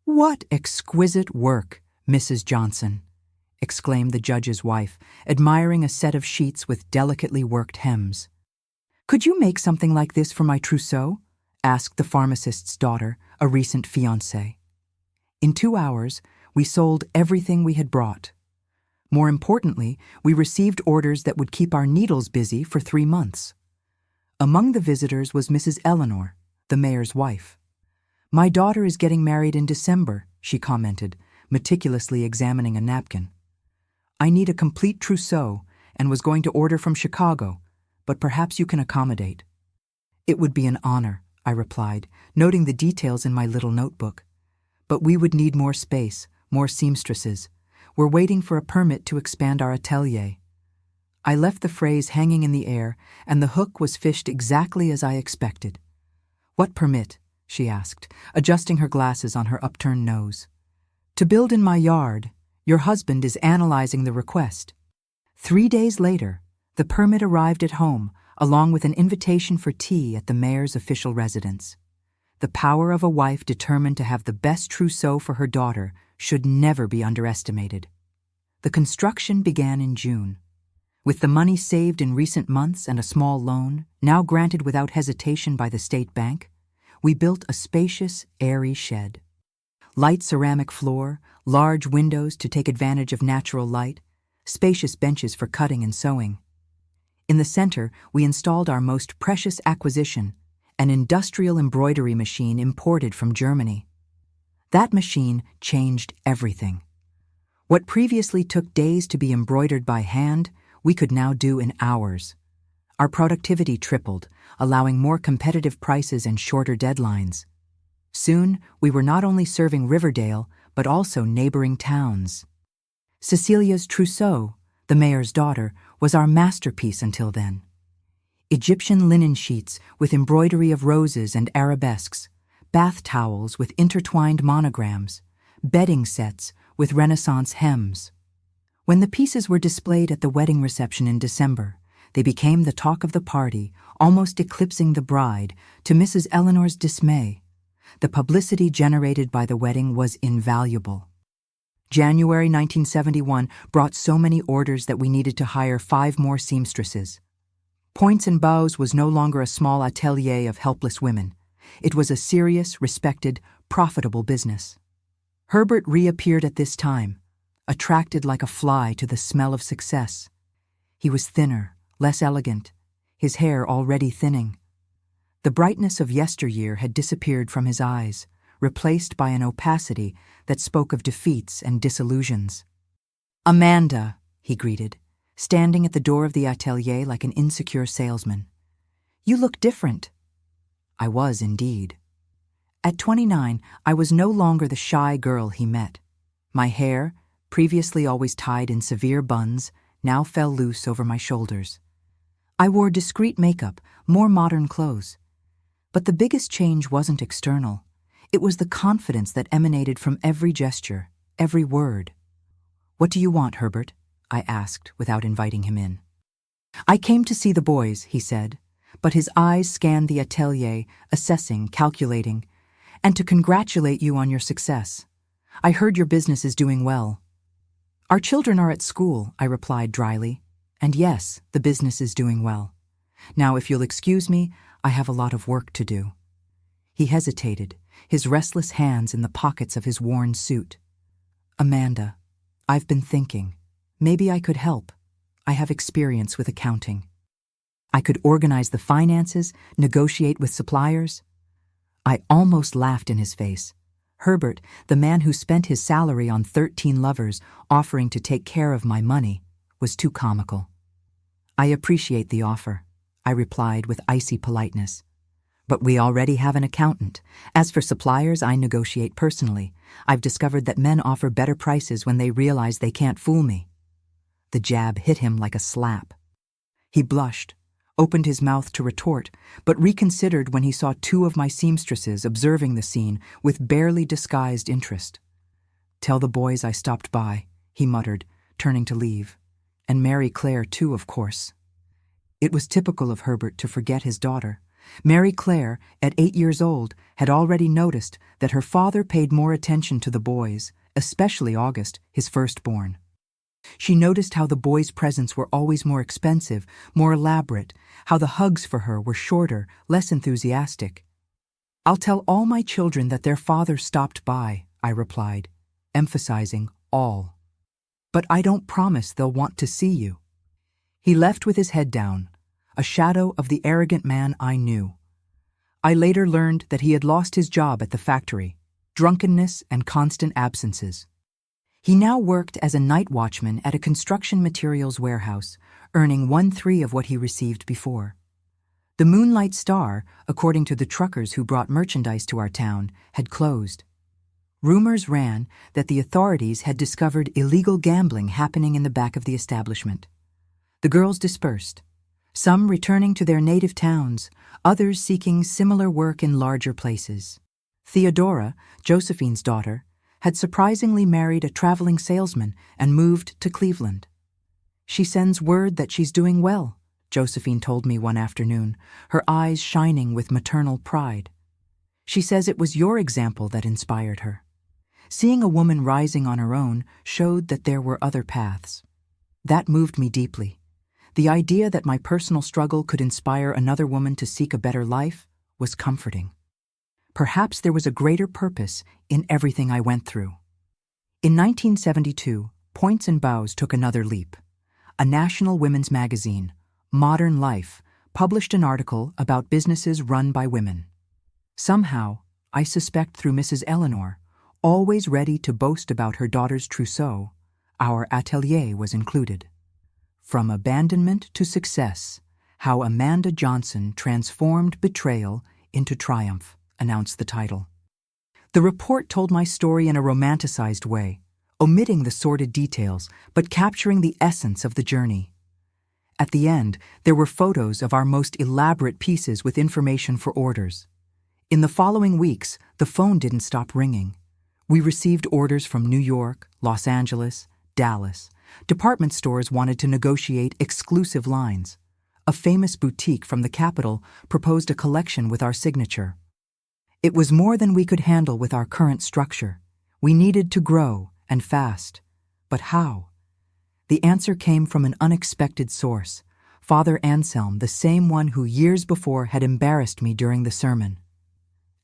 "What exquisite work, Mrs. Johnson!" exclaimed the judge's wife, admiring a set of sheets with delicately worked hems. "Could you make something like this for my trousseau?" asked the pharmacist's daughter, a recent fiancée. In 2 hours, we sold everything we had brought. More importantly, we received orders that would keep our needles busy for 3 months. Among the visitors was Mrs. Eleanor, the mayor's wife. "My daughter is getting married in December," she commented, meticulously examining a napkin. "I need a complete trousseau and was going to order from Chicago, but perhaps you can accommodate." "It would be an honor," I replied, noting the details in my little notebook. "But we would need more space, more seamstresses. We're waiting for a permit to expand our atelier." I left the phrase hanging in the air, and the hook was fished exactly as I expected. "What permit?" she asked, adjusting her glasses on her upturned nose. "To build in my yard. Your husband is analyzing the request." 3 days later, the permit arrived at home, along with an invitation for tea at the mayor's official residence. The power of a wife determined to have the best trousseau for her daughter should never be underestimated. The construction began in June. With the money saved in recent months and a small loan, now granted without hesitation by the state bank, we built a spacious, airy shed. Light ceramic floor, large windows to take advantage of natural light, spacious benches for cutting and sewing. In the center, we installed our most precious acquisition, an industrial embroidery machine imported from Germany. That machine changed everything. What previously took days to be embroidered by hand, we could now do in hours. Our productivity tripled, allowing more competitive prices and shorter deadlines. Soon, we were not only serving Riverdale, but also neighboring towns. Cecilia's trousseau, the mayor's daughter, was our masterpiece until then. Egyptian linen sheets with embroidery of roses and arabesques, bath towels with intertwined monograms, bedding sets with Renaissance hems. When the pieces were displayed at the wedding reception in December, they became the talk of the party, almost eclipsing the bride, to Mrs. Eleanor's dismay. The publicity generated by the wedding was invaluable. January 1971 brought so many orders that we needed to hire 5 more seamstresses. Points and Bows was no longer a small atelier of helpless women. It was a serious, respected, profitable business. Herbert reappeared at this time, attracted like a fly to the smell of success. He was thinner, less elegant, his hair already thinning. The brightness of yesteryear had disappeared from his eyes, replaced by an opacity that spoke of defeats and disillusions. "Amanda," he greeted, standing at the door of the atelier like an insecure salesman. "You look different." I was indeed. At 29, I was no longer the shy girl he met. My hair, previously always tied in severe buns, now fell loose over my shoulders. I wore discreet makeup, more modern clothes. But the biggest change wasn't external. It was the confidence that emanated from every gesture, every word. "What do you want, Herbert?" I asked without inviting him in. "I came to see the boys," he said, but his eyes scanned the atelier, assessing, calculating, "and to congratulate you on your success. I heard your business is doing well." "Our children are at school," I replied dryly, "and yes, the business is doing well. Now, if you'll excuse me, I have a lot of work to do." He hesitated, his restless hands in the pockets of his worn suit. "Amanda, I've been thinking. Maybe I could help. I have experience with accounting. I could organize the finances, negotiate with suppliers." I almost laughed in his face. Herbert, the man who spent his salary on 13 lovers offering to take care of my money, was too comical. "I appreciate the offer," I replied with icy politeness. "But we already have an accountant. As for suppliers, I negotiate personally. I've discovered that men offer better prices when they realize they can't fool me." The jab hit him like a slap. He blushed, opened his mouth to retort, but reconsidered when he saw two of my seamstresses observing the scene with barely disguised interest. "Tell the boys I stopped by," he muttered, turning to leave. "And Mary Claire, too, of course." It was typical of Herbert to forget his daughter. Mary Claire, at 8 years old, had already noticed that her father paid more attention to the boys, especially August, his firstborn. She noticed how the boys' presents were always more expensive, more elaborate, how the hugs for her were shorter, less enthusiastic. "I'll tell all my children that their father stopped by," I replied, emphasizing all. "But I don't promise they'll want to see you." He left with his head down, a shadow of the arrogant man I knew. I later learned that he had lost his job at the factory, drunkenness and constant absences. He now worked as a night watchman at a construction materials warehouse, earning 1/3 of what he received before. The Moonlight Star, according to the truckers who brought merchandise to our town, had closed. Rumors ran that the authorities had discovered illegal gambling happening in the back of the establishment. The girls dispersed, some returning to their native towns, others seeking similar work in larger places. Theodora, Josephine's daughter, had surprisingly married a traveling salesman and moved to Cleveland. "She sends word that she's doing well," Josephine told me one afternoon, her eyes shining with maternal pride. "She says it was your example that inspired her." Seeing a woman rising on her own showed that there were other paths. That moved me deeply. The idea that my personal struggle could inspire another woman to seek a better life was comforting. Perhaps there was a greater purpose in everything I went through. In 1972, Points and Bows took another leap. A national women's magazine, Modern Life, published an article about businesses run by women. Somehow, I suspect through Mrs. Eleanor, always ready to boast about her daughter's trousseau, our atelier was included. "From Abandonment to Success, How Amanda Johnson Transformed Betrayal into Triumph," announced the title. The report told my story in a romanticized way, omitting the sordid details, but capturing the essence of the journey. At the end, there were photos of our most elaborate pieces with information for orders. In the following weeks, the phone didn't stop ringing. We received orders from New York, Los Angeles, Dallas. Department stores wanted to negotiate exclusive lines. A famous boutique from the capital proposed a collection with our signature. It was more than we could handle with our current structure. We needed to grow, and fast. But how? The answer came from an unexpected source, Father Anselm, the same one who years before had embarrassed me during the sermon.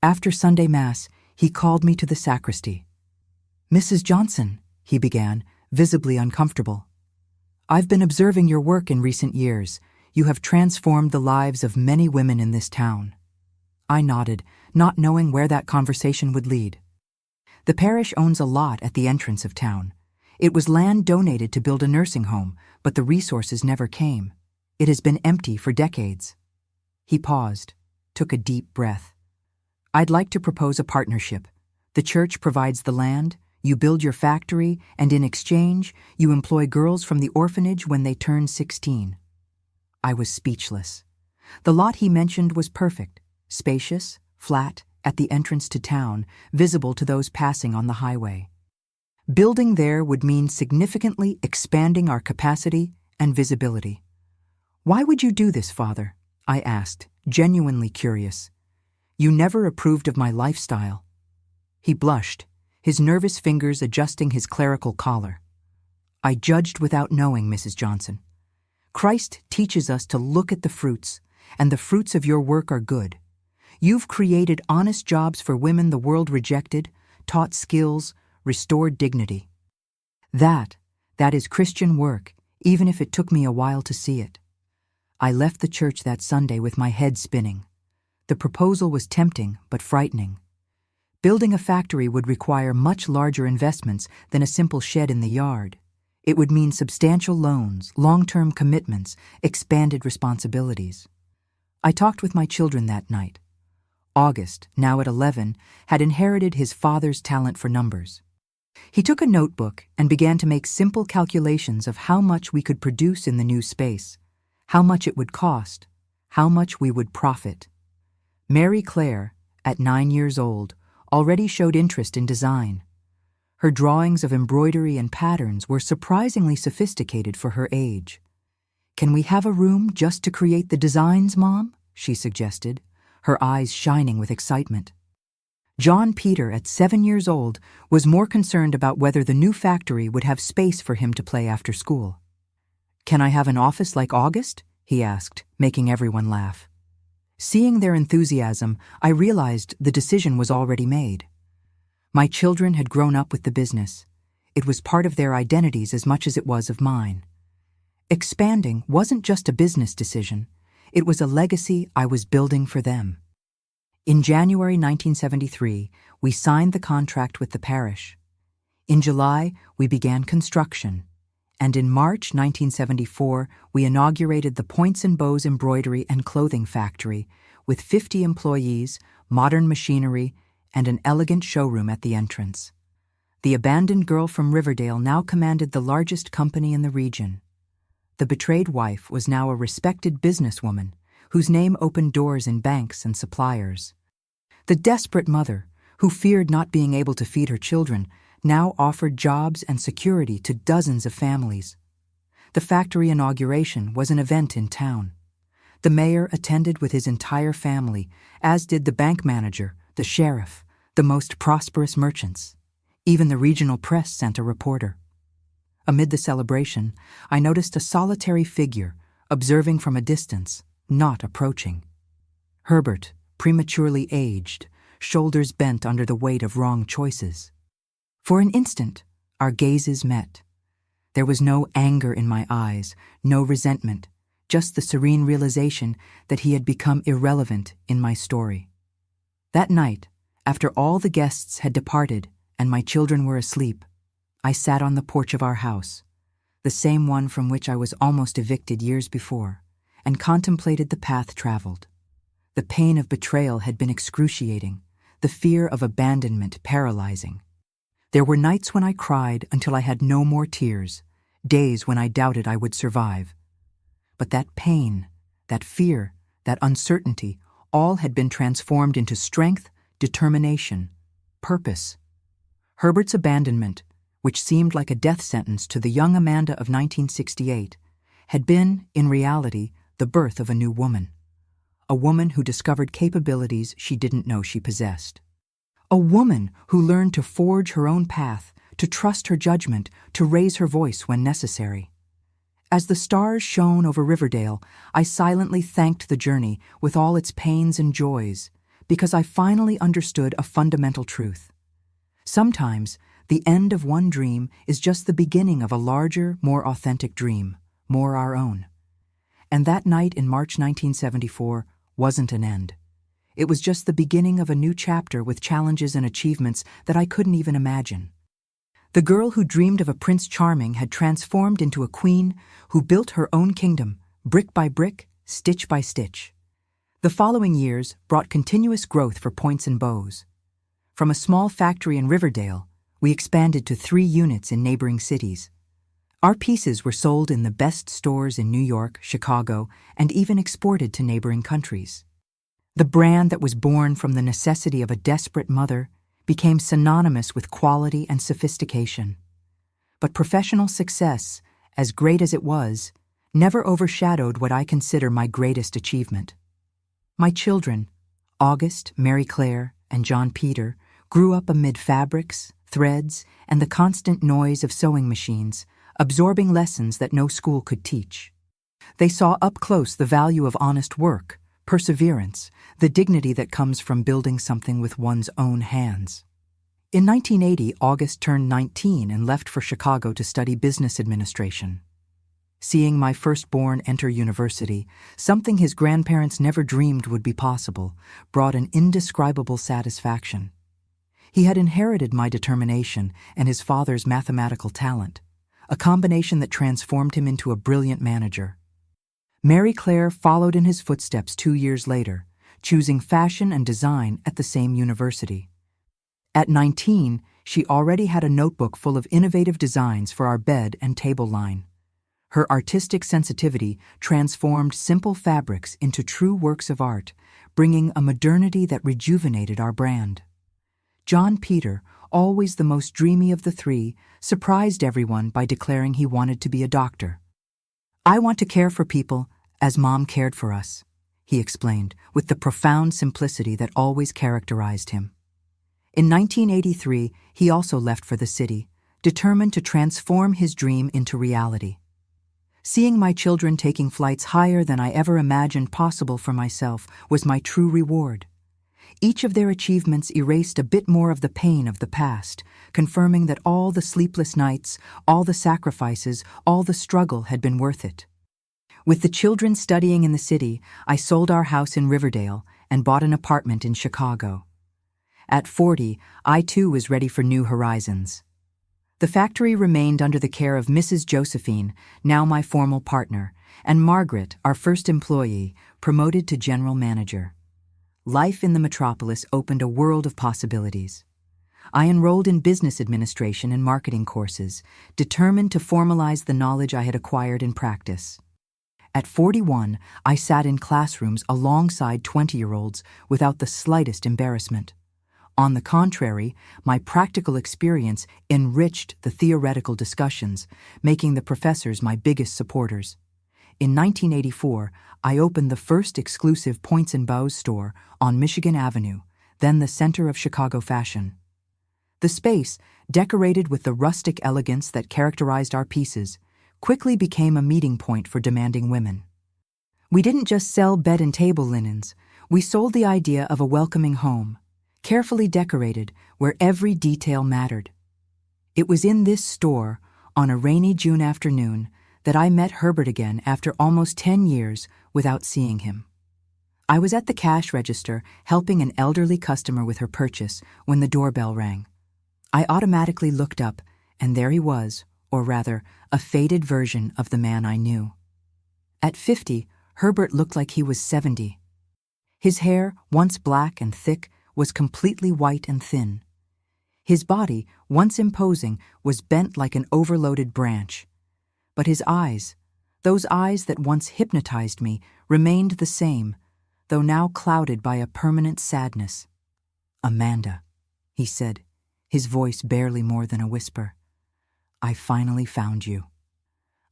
After Sunday Mass, he called me to the sacristy. "Mrs. Johnson," he began, visibly uncomfortable, "I've been observing your work in recent years. You have transformed the lives of many women in this town." I nodded, not knowing where that conversation would lead. The parish owns a lot at the entrance of town. It was land donated to build a nursing home, but the resources never came. It has been empty for decades. He paused, took a deep breath. "I'd like to propose a partnership. The church provides the land, you build your factory, and in exchange, you employ girls from the orphanage when they turn 16. I was speechless. The lot he mentioned was perfect, spacious, flat, at the entrance to town, visible to those passing on the highway. Building there would mean significantly expanding our capacity and visibility. "Why would you do this, Father?" I asked, genuinely curious. "You never approved of my lifestyle." He blushed, his nervous fingers adjusting his clerical collar. "I judged without knowing, Mrs. Johnson. Christ teaches us to look at the fruits, and the fruits of your work are good. You've created honest jobs for women the world rejected, taught skills, restored dignity. That is Christian work, even if it took me a while to see it." I left the church that Sunday with my head spinning. The proposal was tempting but frightening. Building a factory would require much larger investments than a simple shed in the yard. It would mean substantial loans, long-term commitments, expanded responsibilities. I talked with my children that night. August, now at 11, had inherited his father's talent for numbers. He took a notebook and began to make simple calculations of how much we could produce in the new space, how much it would cost, how much we would profit. Mary Claire, at 9 years old, already showed interest in design. Her drawings of embroidery and patterns were surprisingly sophisticated for her age. "Can we have a room just to create the designs, Mom?" she suggested, her eyes shining with excitement. John Peter, at 7 years old, was more concerned about whether the new factory would have space for him to play after school. "Can I have an office like August?" he asked, making everyone laugh. Seeing their enthusiasm, I realized the decision was already made. My children had grown up with the business. It was part of their identities as much as it was of mine. Expanding wasn't just a business decision. It was a legacy I was building for them. In January 1973, we signed the contract with the parish. In July, we began construction. And in March 1974, we inaugurated the Points and Bows embroidery and clothing factory with 50 employees, modern machinery, and an elegant showroom at the entrance. The abandoned girl from Riverdale now commanded the largest company in the region. The betrayed wife was now a respected businesswoman whose name opened doors in banks and suppliers. The desperate mother, who feared not being able to feed her children, now offered jobs and security to dozens of families. The factory inauguration was an event in town. The mayor attended with his entire family, as did the bank manager, the sheriff, the most prosperous merchants. Even the regional press sent a reporter. Amid the celebration, I noticed a solitary figure, observing from a distance, not approaching. Herbert, prematurely aged, shoulders bent under the weight of wrong choices. For an instant, our gazes met. There was no anger in my eyes, no resentment, just the serene realization that he had become irrelevant in my story. That night, after all the guests had departed and my children were asleep, I sat on the porch of our house, the same one from which I was almost evicted years before, and contemplated the path traveled. The pain of betrayal had been excruciating, the fear of abandonment paralyzing. There were nights when I cried until I had no more tears, days when I doubted I would survive. But that pain, that fear, that uncertainty, all had been transformed into strength, determination, purpose. Herbert's abandonment, which seemed like a death sentence to the young Amanda of 1968, had been, in reality, the birth of a new woman. A woman who discovered capabilities she didn't know she possessed. A woman who learned to forge her own path, to trust her judgment, to raise her voice when necessary. As the stars shone over Riverdale, I silently thanked the journey with all its pains and joys, because I finally understood a fundamental truth. Sometimes, the end of one dream is just the beginning of a larger, more authentic dream, more our own. And that night in March 1974 wasn't an end. It was just the beginning of a new chapter with challenges and achievements that I couldn't even imagine. The girl who dreamed of a Prince Charming had transformed into a queen who built her own kingdom, brick by brick, stitch by stitch. The following years brought continuous growth for Points and Bows. From a small factory in Riverdale, we expanded to 3 units in neighboring cities. Our pieces were sold in the best stores in New York, Chicago, and even exported to neighboring countries. The brand that was born from the necessity of a desperate mother became synonymous with quality and sophistication. But professional success, as great as it was, never overshadowed what I consider my greatest achievement. My children, August, Mary Claire, and John Peter, grew up amid fabrics, threads, and the constant noise of sewing machines, absorbing lessons that no school could teach. They saw up close the value of honest work, perseverance, the dignity that comes from building something with one's own hands. In 1980, August turned 19 and left for Chicago to study business administration. Seeing my firstborn enter university, something his grandparents never dreamed would be possible, brought an indescribable satisfaction. He had inherited my determination and his father's mathematical talent, a combination that transformed him into a brilliant manager. Mary Claire followed in his footsteps 2 years later, choosing fashion and design at the same university. At 19, she already had a notebook full of innovative designs for our bed and table line. Her artistic sensitivity transformed simple fabrics into true works of art, bringing a modernity that rejuvenated our brand. John Peter, always the most dreamy of the 3, surprised everyone by declaring he wanted to be a doctor. "I want to care for people as Mom cared for us," he explained, with the profound simplicity that always characterized him. In 1983, he also left for the city, determined to transform his dream into reality. Seeing my children taking flights higher than I ever imagined possible for myself was my true reward. Each of their achievements erased a bit more of the pain of the past, confirming that all the sleepless nights, all the sacrifices, all the struggle had been worth it. With the children studying in the city, I sold our house in Riverdale and bought an apartment in Chicago. At 40, I too was ready for new horizons. The factory remained under the care of Mrs. Josephine, now my formal partner, and Margaret, our first employee, promoted to general manager. Life in the metropolis opened a world of possibilities. I enrolled in business administration and marketing courses, determined to formalize the knowledge I had acquired in practice. At 41, I sat in classrooms alongside 20-year-olds without the slightest embarrassment. On the contrary, my practical experience enriched the theoretical discussions, making the professors my biggest supporters. In 1984, I opened the first exclusive Points and Bows store on Michigan Avenue, then the center of Chicago fashion. The space, decorated with the rustic elegance that characterized our pieces, quickly became a meeting point for demanding women. We didn't just sell bed and table linens, we sold the idea of a welcoming home, carefully decorated where every detail mattered. It was in this store, on a rainy June afternoon, that I met Herbert again after almost 10 years without seeing him. I was at the cash register helping an elderly customer with her purchase when the doorbell rang. I automatically looked up, and there he was, or rather, a faded version of the man I knew. At 50, Herbert looked like he was 70. His hair, once black and thick, was completely white and thin. His body, once imposing, was bent like an overloaded branch. But his eyes, those eyes that once hypnotized me, remained the same, though now clouded by a permanent sadness. "Amanda," he said, his voice barely more than a whisper. "I finally found you."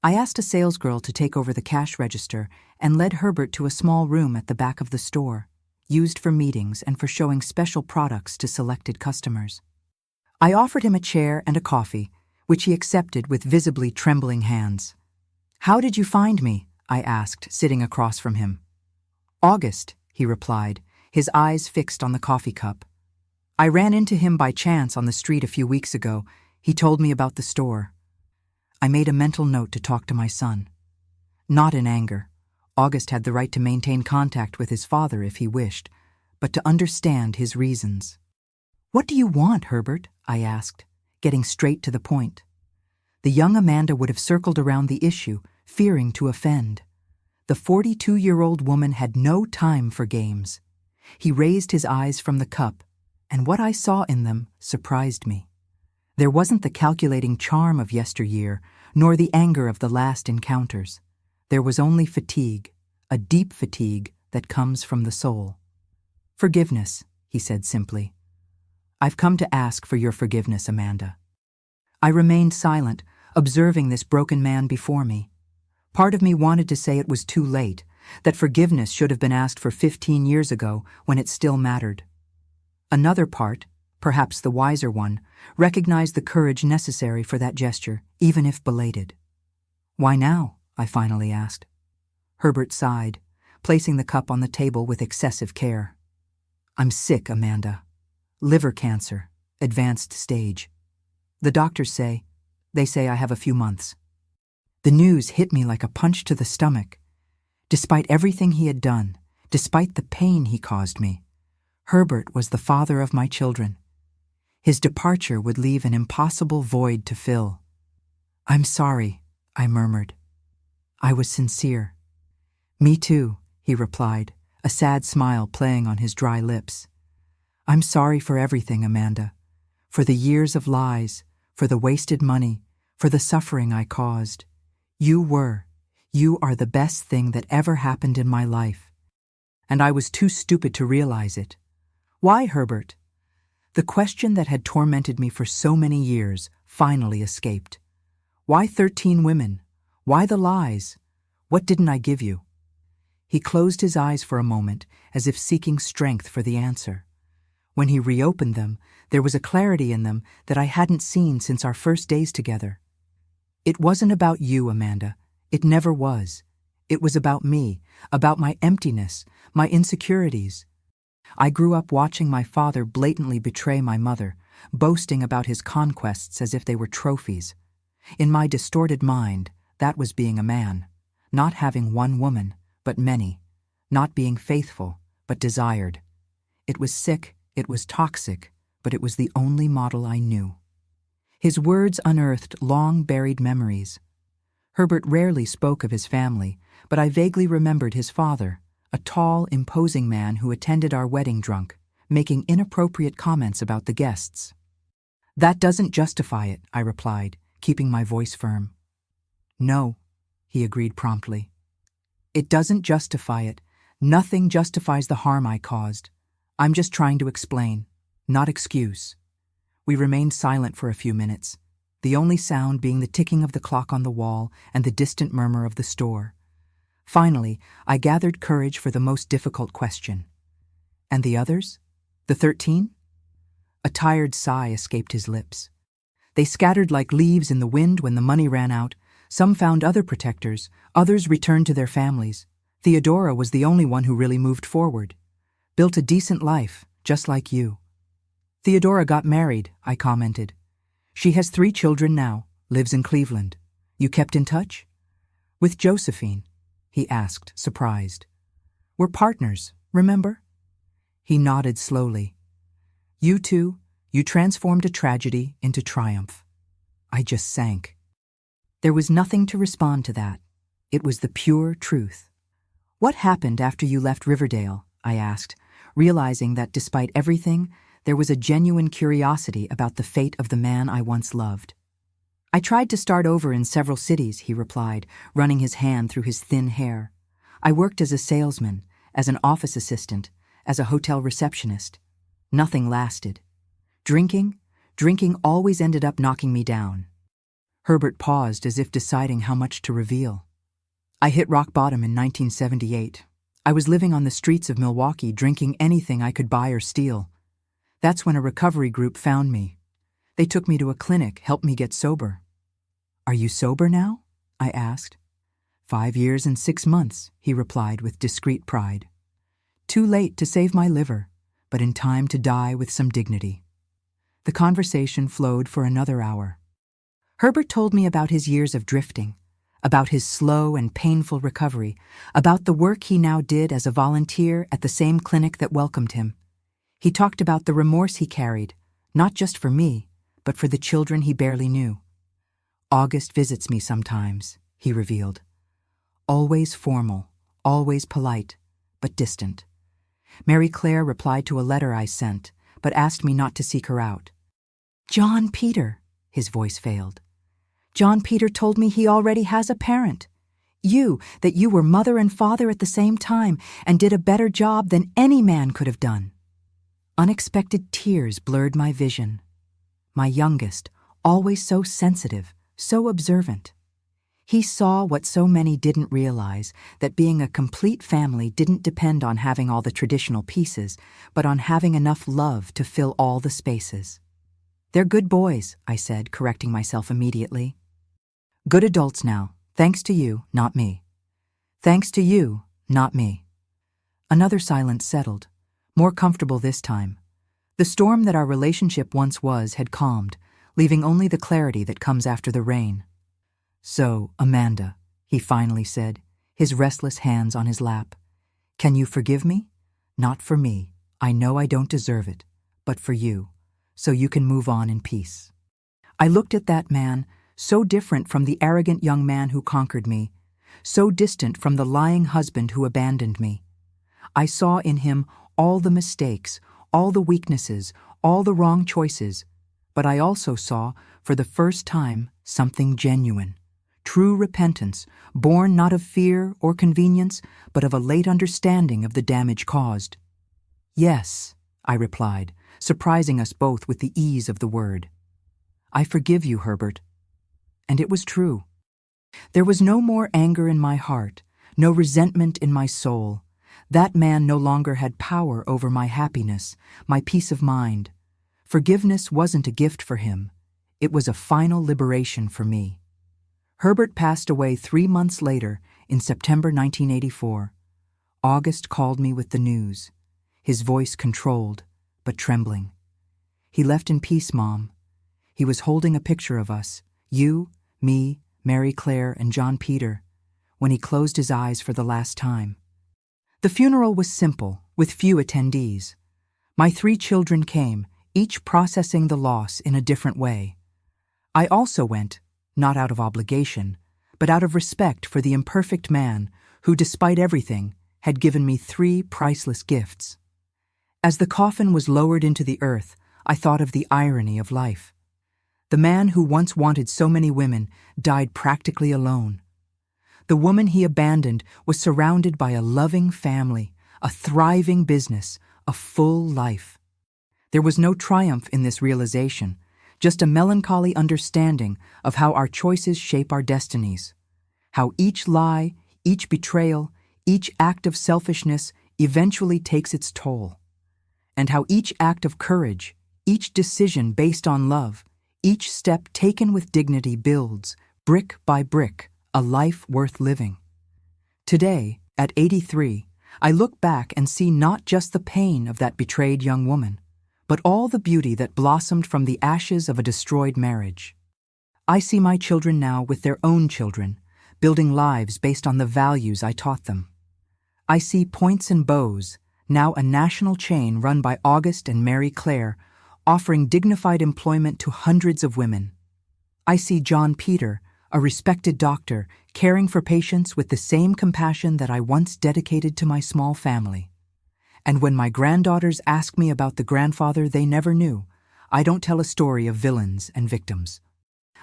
I asked a salesgirl to take over the cash register and led Herbert to a small room at the back of the store, used for meetings and for showing special products to selected customers. I offered him a chair and a coffee, which he accepted with visibly trembling hands. "How did you find me?" I asked, sitting across from him. "August," he replied, his eyes fixed on the coffee cup. "I ran into him by chance on the street a few weeks ago. He told me about the store." I made a mental note to talk to my son. Not in anger. August had the right to maintain contact with his father if he wished, but to understand his reasons. "What do you want, Herbert?" I asked, getting straight to the point. The young Amanda would have circled around the issue, fearing to offend. The 42-year-old woman had no time for games. He raised his eyes from the cup, and what I saw in them surprised me. There wasn't the calculating charm of yesteryear, nor the anger of the last encounters. There was only fatigue, a deep fatigue that comes from the soul. "Forgiveness," he said simply. "I've come to ask for your forgiveness, Amanda." I remained silent, observing this broken man before me. Part of me wanted to say it was too late, that forgiveness should have been asked for 15 years ago when it still mattered. Another part, perhaps the wiser one, recognized the courage necessary for that gesture, even if belated. "Why now?" I finally asked. Herbert sighed, placing the cup on the table with excessive care. "I'm sick, Amanda. Liver cancer, advanced stage. The doctors say I have a few months." The news hit me like a punch to the stomach. Despite everything he had done, despite the pain he caused me, Herbert was the father of my children. His departure would leave an impossible void to fill. "I'm sorry," I murmured. I was sincere. "Me too," he replied, a sad smile playing on his dry lips. "I'm sorry for everything, Amanda. For the years of lies, for the wasted money, for the suffering I caused. You are the best thing that ever happened in my life. And I was too stupid to realize it. Why, Herbert?" The question that had tormented me for so many years finally escaped. "Why 13 women? Why the lies? What didn't I give you?" He closed his eyes for a moment, as if seeking strength for the answer. When he reopened them, there was a clarity in them that I hadn't seen since our first days together. "It wasn't about you, Amanda. It never was. It was about me, about my emptiness, my insecurities. I grew up watching my father blatantly betray my mother, boasting about his conquests as if they were trophies. In my distorted mind, that was being a man, not having one woman, but many, not being faithful, but desired. It was sick, it was toxic, but it was the only model I knew." His words unearthed long-buried memories. Herbert rarely spoke of his family, but I vaguely remembered his father, a tall, imposing man who attended our wedding drunk, making inappropriate comments about the guests. "That doesn't justify it," I replied, keeping my voice firm. "No," he agreed promptly. "It doesn't justify it. Nothing justifies the harm I caused. I'm just trying to explain, not excuse." We remained silent for a few minutes, the only sound being the ticking of the clock on the wall and the distant murmur of the store. Finally, I gathered courage for the most difficult question. "And the others? The 13? A tired sigh escaped his lips. "They scattered like leaves in the wind when the money ran out. Some found other protectors, others returned to their families. Theodora was the only one who really moved forward. Built a decent life, just like you." "Theodora got married," I commented. "She has 3 children now, lives in Cleveland. You kept in touch?" "With Josephine?" he asked, surprised. "We're partners, remember?" He nodded slowly. "You two, you transformed a tragedy into triumph." I just sank. There was nothing to respond to that. It was the pure truth. "What happened after you left Riverdale?" I asked, realizing that despite everything, there was a genuine curiosity about the fate of the man I once loved. "I tried to start over in several cities," he replied, running his hand through his thin hair. "I worked as a salesman, as an office assistant, as a hotel receptionist. Nothing lasted. Drinking always ended up knocking me down." Herbert paused as if deciding how much to reveal. "I hit rock bottom in 1978. I was living on the streets of Milwaukee, drinking anything I could buy or steal. That's when a recovery group found me. They took me to a clinic, helped me get sober." "Are you sober now?" I asked. 5 years and 6 months, he replied with discreet pride. Too late to save my liver, but in time to die with some dignity. The conversation flowed for another hour. Herbert told me about his years of drifting, about his slow and painful recovery, about the work he now did as a volunteer at the same clinic that welcomed him. He talked about the remorse he carried, not just for me, but for the children he barely knew. August visits me sometimes, he revealed. Always formal, always polite, but distant. Mary Claire replied to a letter I sent, but asked me not to seek her out. John Peter, his voice failed. John Peter told me he already has a parent. That you were mother and father at the same time and did a better job than any man could have done. Unexpected tears blurred my vision. My youngest, always so sensitive, so observant. He saw what so many didn't realize, that being a complete family didn't depend on having all the traditional pieces, but on having enough love to fill all the spaces. They're good boys, I said, correcting myself immediately. Good adults now, thanks to you, not me. Thanks to you, not me. Another silence settled, more comfortable this time. The storm that our relationship once was had calmed, leaving only the clarity that comes after the rain. So, Amanda, he finally said, his restless hands on his lap. Can you forgive me? Not for me. I know I don't deserve it, but for you, so you can move on in peace. I looked at that man, so different from the arrogant young man who conquered me, so distant from the lying husband who abandoned me. I saw in him all the mistakes, all the weaknesses, all the wrong choices, but I also saw, for the first time, something genuine. True repentance, born not of fear or convenience, but of a late understanding of the damage caused. Yes, I replied, surprising us both with the ease of the word. I forgive you, Herbert. And it was true. There was no more anger in my heart, no resentment in my soul. That man no longer had power over my happiness, my peace of mind. Forgiveness wasn't a gift for him. It was a final liberation for me. Herbert passed away 3 months later, in September 1984. August called me with the news, his voice controlled, but trembling. He left in peace, Mom. He was holding a picture of us, you, me, Mary Claire, and John Peter, when he closed his eyes for the last time. The funeral was simple, with few attendees. My 3 children came, each processing the loss in a different way. I also went, not out of obligation, but out of respect for the imperfect man who, despite everything, had given me 3 priceless gifts. As the coffin was lowered into the earth, I thought of the irony of life. The man who once wanted so many women died practically alone. The woman he abandoned was surrounded by a loving family, a thriving business, a full life. There was no triumph in this realization, just a melancholy understanding of how our choices shape our destinies, how each lie, each betrayal, each act of selfishness eventually takes its toll, and how each act of courage, each decision based on love, each step taken with dignity builds, brick by brick, a life worth living. Today, at 83, I look back and see not just the pain of that betrayed young woman, but all the beauty that blossomed from the ashes of a destroyed marriage. I see my children now with their own children, building lives based on the values I taught them. I see Points and Bows, now a national chain run by August and Mary Claire, offering dignified employment to hundreds of women. I see John Peter, a respected doctor, caring for patients with the same compassion that I once dedicated to my small family. And when my granddaughters ask me about the grandfather they never knew, I don't tell a story of villains and victims.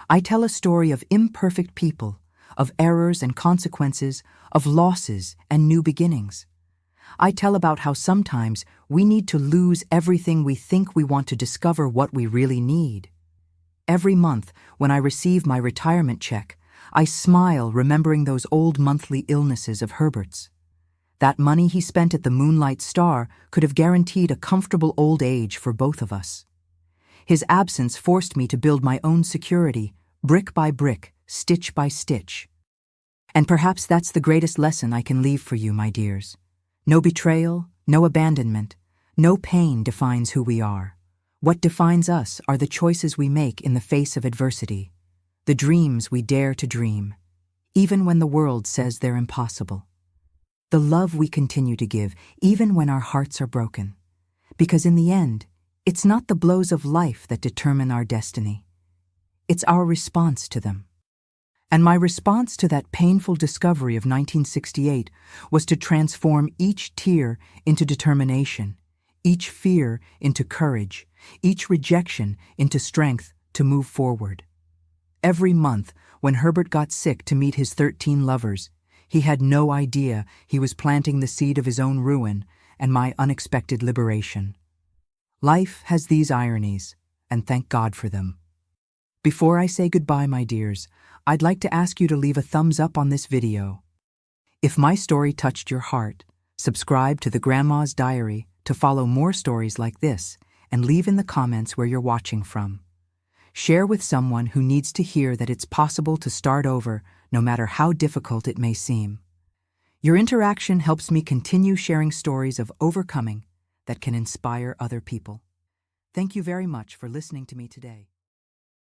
I tell a story of imperfect people, of errors and consequences, of losses and new beginnings. I tell about how sometimes we need to lose everything we think we want to discover what we really need. Every month, when I receive my retirement check, I smile remembering those old monthly illnesses of Herbert's. That money he spent at the Moonlight Star could have guaranteed a comfortable old age for both of us. His absence forced me to build my own security, brick by brick, stitch by stitch. And perhaps that's the greatest lesson I can leave for you, my dears. No betrayal, no abandonment, no pain defines who we are. What defines us are the choices we make in the face of adversity, the dreams we dare to dream, even when the world says they're impossible. The love we continue to give, even when our hearts are broken. Because in the end, it's not the blows of life that determine our destiny. It's our response to them. And my response to that painful discovery of 1968 was to transform each tear into determination, each fear into courage, each rejection into strength to move forward. Every month, when Herbert got sick to meet his 13 lovers, he had no idea he was planting the seed of his own ruin and my unexpected liberation. Life has these ironies, and thank God for them. Before I say goodbye, my dears, I'd like to ask you to leave a thumbs up on this video. If my story touched your heart, subscribe to the Grandma's Diary to follow more stories like this, and leave in the comments where you're watching from. Share with someone who needs to hear that it's possible to start over, no matter how difficult it may seem. Your interaction helps me continue sharing stories of overcoming that can inspire other people. Thank you very much for listening to me today.